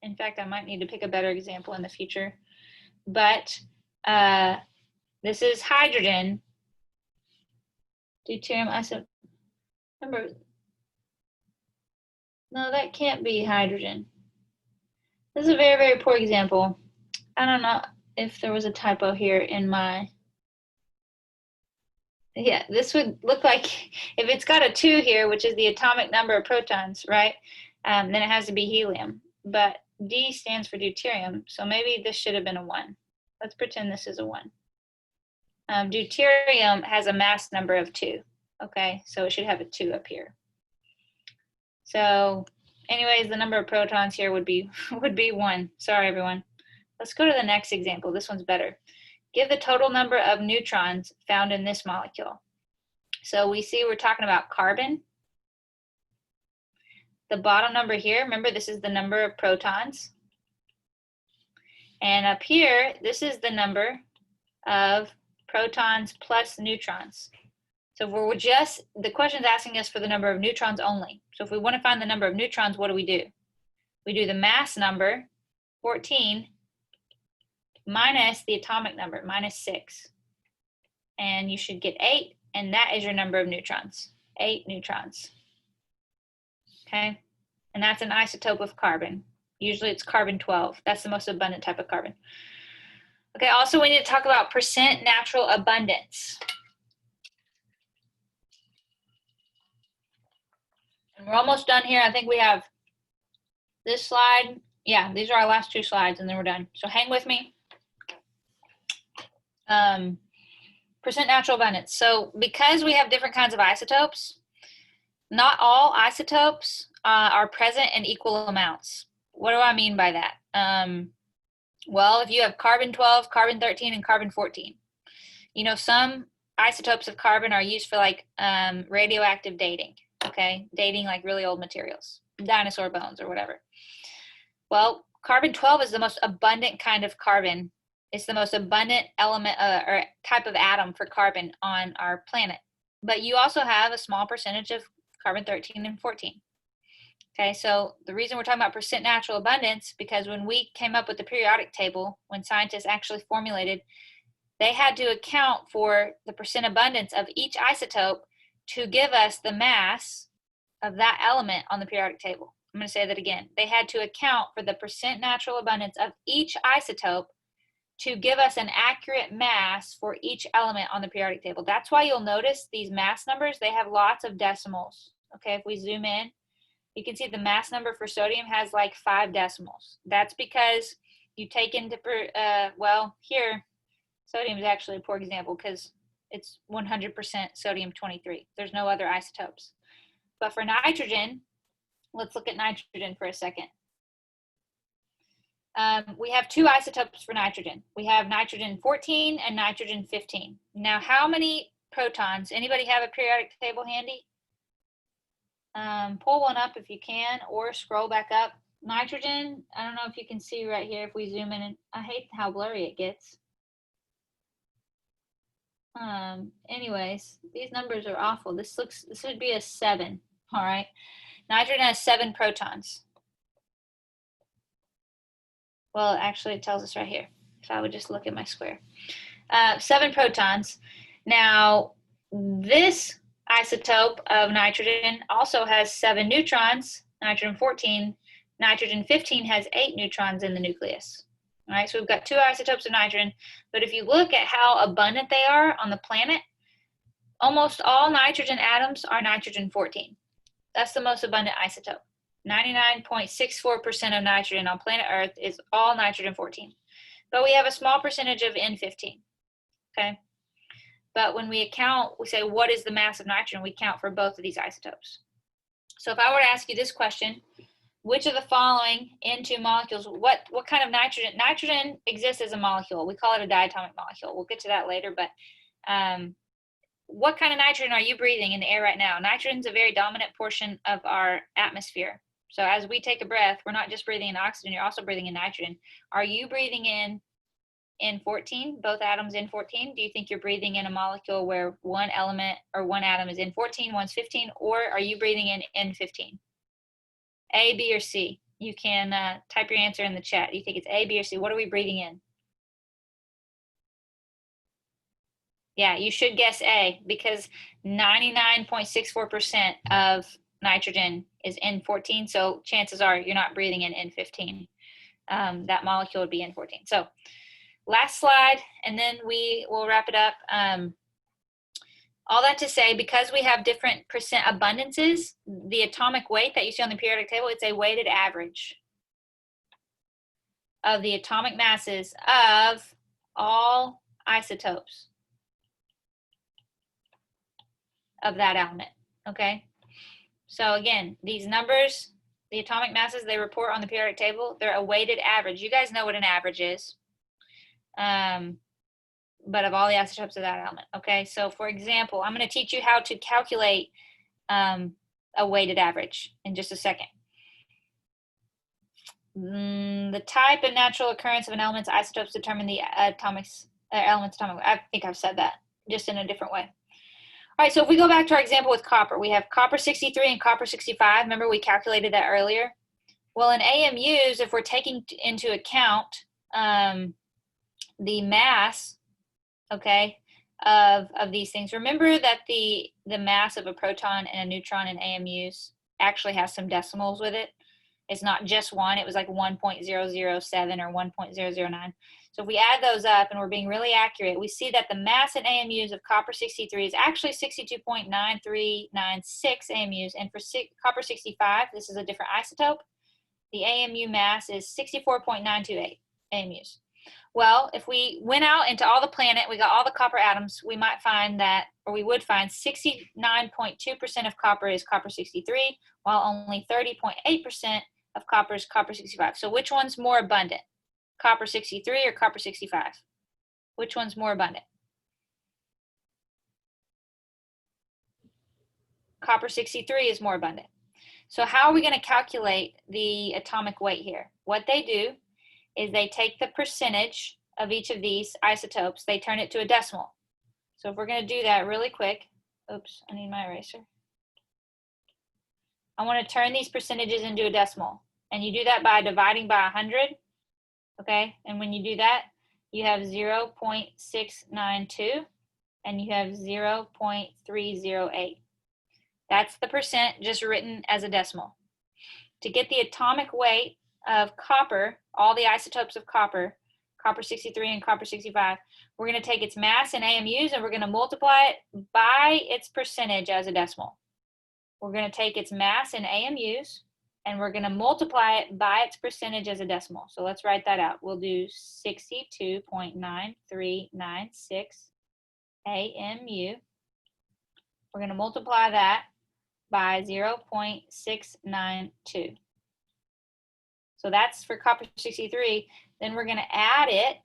In fact, I might need to pick a better example in the future. But this is hydrogen. Deuterium isotope. Remember, no, that can't be hydrogen. This is a very, very poor example. I don't know if there was a typo here in my Yeah, this would look like if it's got a 2 here, which is the atomic number of protons, right? Then it has to be helium. But D stands for deuterium, so maybe this should have been a 1. Let's pretend this is a 1. Deuterium has a mass number of 2. Okay, so it should have a 2 up here. So anyways, the number of protons here would be 1. Sorry, everyone. Let's go to the next example. This one's better. Give the total number of neutrons found in this molecule. So we see we're talking about carbon. The bottom number here, remember this is the number of protons. And up here, this is the number of protons plus neutrons. So we're just, the question's asking us for the number of neutrons only. So if we want to find the number of neutrons, what do? We do the mass number, 14, minus the atomic number, minus 6. And you should get 8, and that is your number of neutrons, 8 neutrons. Okay, and that's an isotope of carbon. Usually it's carbon-12. That's the most abundant type of carbon. Okay, also we need to talk about percent natural abundance. And we're almost done here. I think we have this slide. Yeah, these are our last 2 slides, and then we're done. So hang with me. Percent natural abundance. So because we have different kinds of isotopes, not all isotopes are present in equal amounts. What do I mean by that? Well, if you have carbon-12, carbon-13, and carbon-14, you know, some isotopes of carbon are used for like radioactive dating, okay? Dating like really old materials, dinosaur bones or whatever. Well, carbon-12 is the most abundant kind of carbon. It's the most abundant element or type of atom for carbon on our planet. But you also have a small percentage of carbon-13 and 14. Okay, so the reason we're talking about percent natural abundance, because when we came up with the periodic table, when scientists actually formulated, they had to account for the percent abundance of each isotope to give us the mass of that element on the periodic table. I'm going to say that again. They had to account for the percent natural abundance of each isotope to give us an accurate mass for each element on the periodic table. That's why you'll notice these mass numbers, they have lots of decimals. Okay, if we zoom in, you can see the mass number for sodium has like 5 decimals. That's because you take into, well, here, sodium is actually a poor example because it's 100% sodium-23. There's no other isotopes. But for nitrogen, let's look at nitrogen for a second. We have 2 isotopes for nitrogen. We have nitrogen-14 and nitrogen-15. Now, how many protons? Anybody have a periodic table handy? Pull one up if you can, or scroll back up. Nitrogen, I don't know if you can see right here if we zoom in, and I hate how blurry it gets. Anyways, these numbers are awful. This would be a 7, all right? Nitrogen has 7 protons. Well, actually it tells us right here. If I would just look at my square. 7 protons. Now, this isotope of nitrogen also has 7 neutrons, nitrogen-14. Nitrogen-15 has 8 neutrons in the nucleus. All right, so we've got 2 isotopes of nitrogen, but if you look at how abundant they are on the planet, almost all nitrogen atoms are nitrogen-14. That's the most abundant isotope. 99.64% of nitrogen on planet Earth is all nitrogen-14. But we have a small percentage of N15, okay? But when we account, we say, what is the mass of nitrogen? We count for both of these isotopes. So if I were to ask you this question, which of the following N2 molecules, what kind of nitrogen? Nitrogen exists as a molecule. We call it a diatomic molecule. We'll get to that later, but what kind of nitrogen are you breathing in the air right now? Nitrogen is a very dominant portion of our atmosphere. So as we take a breath, we're not just breathing in oxygen, you're also breathing in nitrogen. Are you breathing in N14, both atoms N14? Do you think you're breathing in a molecule where one element or one atom is N14, one's 15, or are you breathing in N15? A, B, or C? You can type your answer in the chat. Do you think it's A, B, or C? What are we breathing in? Yeah, you should guess A, because 99.64% of nitrogen is N14, so chances are you're not breathing in N15. That molecule would be N14. So last slide, and then we will wrap it up. All that to say, because we have different percent abundances, the atomic weight that you see on the periodic table, it's a weighted average of the atomic masses of all isotopes of that element, okay? So again, these numbers, the atomic masses they report on the periodic table, they're a weighted average. You guys know what an average is, but of all the isotopes of that element, okay? So for example, I'm gonna teach you how to calculate a weighted average in just a second. The type and natural occurrence of an element's isotopes determine the element's atomic. I think I've said that just in a different way. All right, so if we go back to our example with copper, we have copper 63 and copper 65. Remember we calculated that earlier? Well, in AMUs, if we're taking into account the mass, okay, of these things, remember that the mass of a proton and a neutron in AMUs actually has some decimals with it. It's not just one, it was like 1.007 or 1.009. So if we add those up and we're being really accurate, we see that the mass in AMUs of copper 63 is actually 62.9396 AMUs. And for copper 65, this is a different isotope, the AMU mass is 64.928 AMUs. Well, if we went out into all the planet, we got all the copper atoms, we might find that, or we would find 69.2% of copper is copper 63, while only 30.8% of copper is copper 65. So which one's more abundant? Copper 63 or copper 65? Which one's more abundant? Copper 63 is more abundant. So how are we going to calculate the atomic weight here? What they do is they take the percentage of each of these isotopes, they turn it to a decimal. So if we're going to do that really quick, oops, I need my eraser. I want to turn these percentages into a decimal. And you do that by dividing by 100. Okay, and when you do that, you have 0.692 and you have 0.308. That's the percent just written as a decimal. To get the atomic weight of copper, all the isotopes of copper, copper 63 and copper 65, we're going to take its mass in AMUs and we're going to multiply it by its percentage as a decimal. We're going to take its mass in AMUs and we're going to multiply it by its percentage as a decimal. So let's write that out. We'll do 62.9396 AMU. We're going to multiply that by 0.692. So that's for copper 63. Then we're going to add it.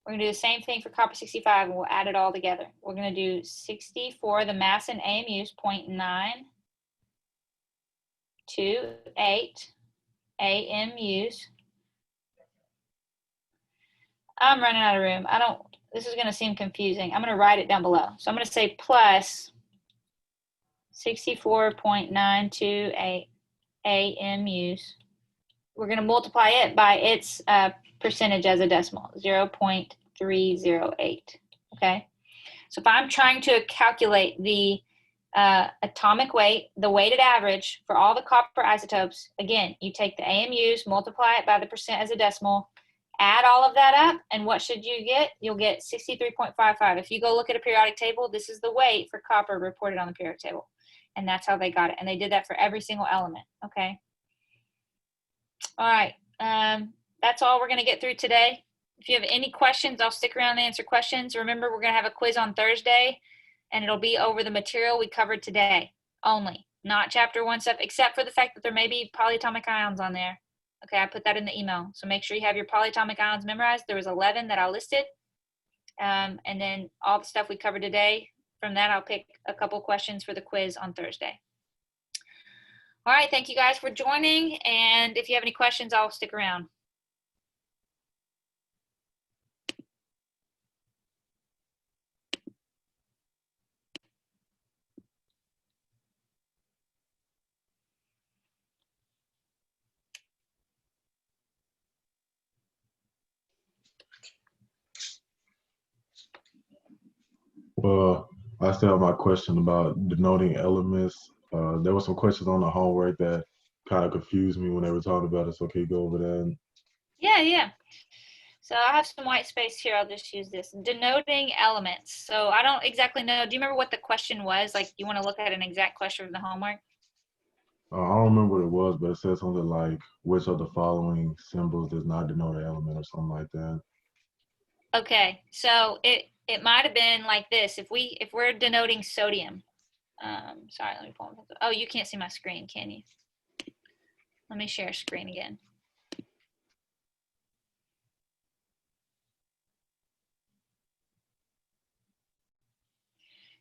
We're going to do the same thing for copper 65 and we'll add it all together. We're going to do 64, the mass in AMUs, 0.928 AMUs. I'm running out of room. This is going to seem confusing. I'm going to write it down below. So I'm going to say plus 64.928 AMUs. We're going to multiply it by its percentage as a decimal, 0.308, okay? So if I'm trying to calculate the atomic weight, the weighted average for all the copper isotopes, again, you take the AMUs, multiply it by the percent as a decimal, add all of that up, and what should you get? You'll get 63.55. If you go look at a periodic table, this is the weight for copper reported on the periodic table, and that's how they got it, and they did that for every single element, okay? All right, that's all we're going to get through today. If you have any questions, I'll stick around and answer questions. Remember, we're going to have a quiz on Thursday, and it'll be over the material we covered today only, not chapter 1 stuff, except for the fact that there may be polyatomic ions on there. Okay, I put that in the email. So make sure you have your polyatomic ions memorized. There was 11 that I listed. And then all the stuff we covered today, from that I'll pick a couple questions for the quiz on Thursday. All right, thank you guys for joining. And if you have any questions, I'll stick around. Well, I still have my question about denoting elements. There were some questions on the homework that kind of confused me when they were talking about it. So can you go over that? Yeah. So I have some white space here. I'll just use this. Denoting elements. So I don't exactly know. Do you remember what the question was? Like, you want to look at an exact question from the homework? I don't remember what it was, but it said something like, which of the following symbols does not denote an element or something like that. Okay, so it might have been like this. If we're denoting sodium, sorry, let me pull it. Oh, you can't see my screen, can you? Let me share screen again.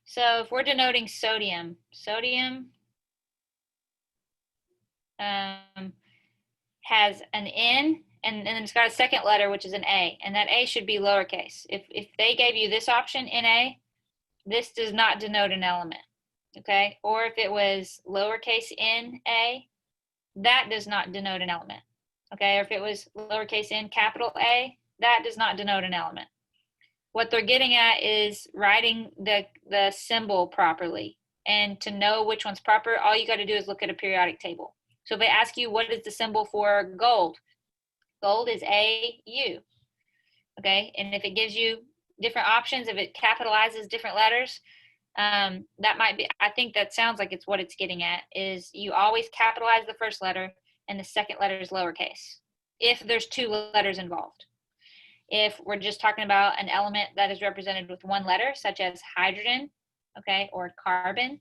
So if we're denoting sodium, has an N and then it's got a second letter, which is an A, and that A should be lowercase. If they gave you this option, NA, this does not denote an element, okay? Or if it was lowercase NA, that does not denote an element, okay? Or if it was lowercase n capital A, that does not denote an element. What they're getting at is writing the symbol properly. And to know which one's proper, all you got to do is look at a periodic table. So if they ask you what is the symbol for gold, gold is AU, okay? And if it gives you different options, if it capitalizes different letters, that might be, I think that sounds like it's what it's getting at, is you always capitalize the first letter and the second letter is lowercase, if there's two letters involved. If we're just talking about an element that is represented with one letter, such as hydrogen, okay, or carbon,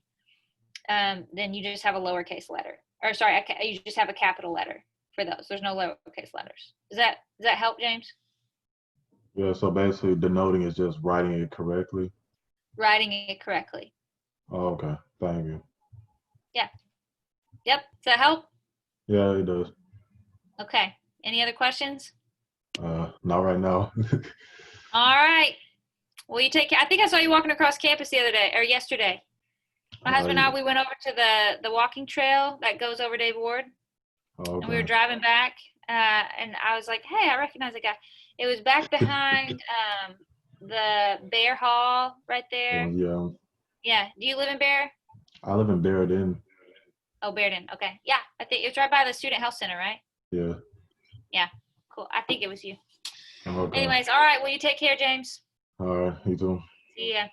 then you just have a lowercase letter. Or sorry, you just have a capital letter for those. There's no lowercase letters. Does that help, James? Yeah, so basically denoting is just writing it correctly. Writing it correctly. Oh, okay, thank you. Yeah. Yep. Does that help? Yeah, it does. Okay. Any other questions? Not right now. All right. Well, you take care. I think I saw you walking across campus the other day or yesterday. My husband and I, we went over to the walking trail that goes over Dave Ward, Oh, and we were okay. driving back, and I was like, "Hey, I recognize the guy." It was back behind the Bear Hall right there. Yeah, Yeah. Do you live in Bear? I live in Barrett. Oh, Bearden. Okay. Yeah. I think it's right by the Student Health Center, right? Yeah. Yeah. Cool. I think it was you. Okay. Anyways, all right. Well, you take care, James. All right, you too. See ya.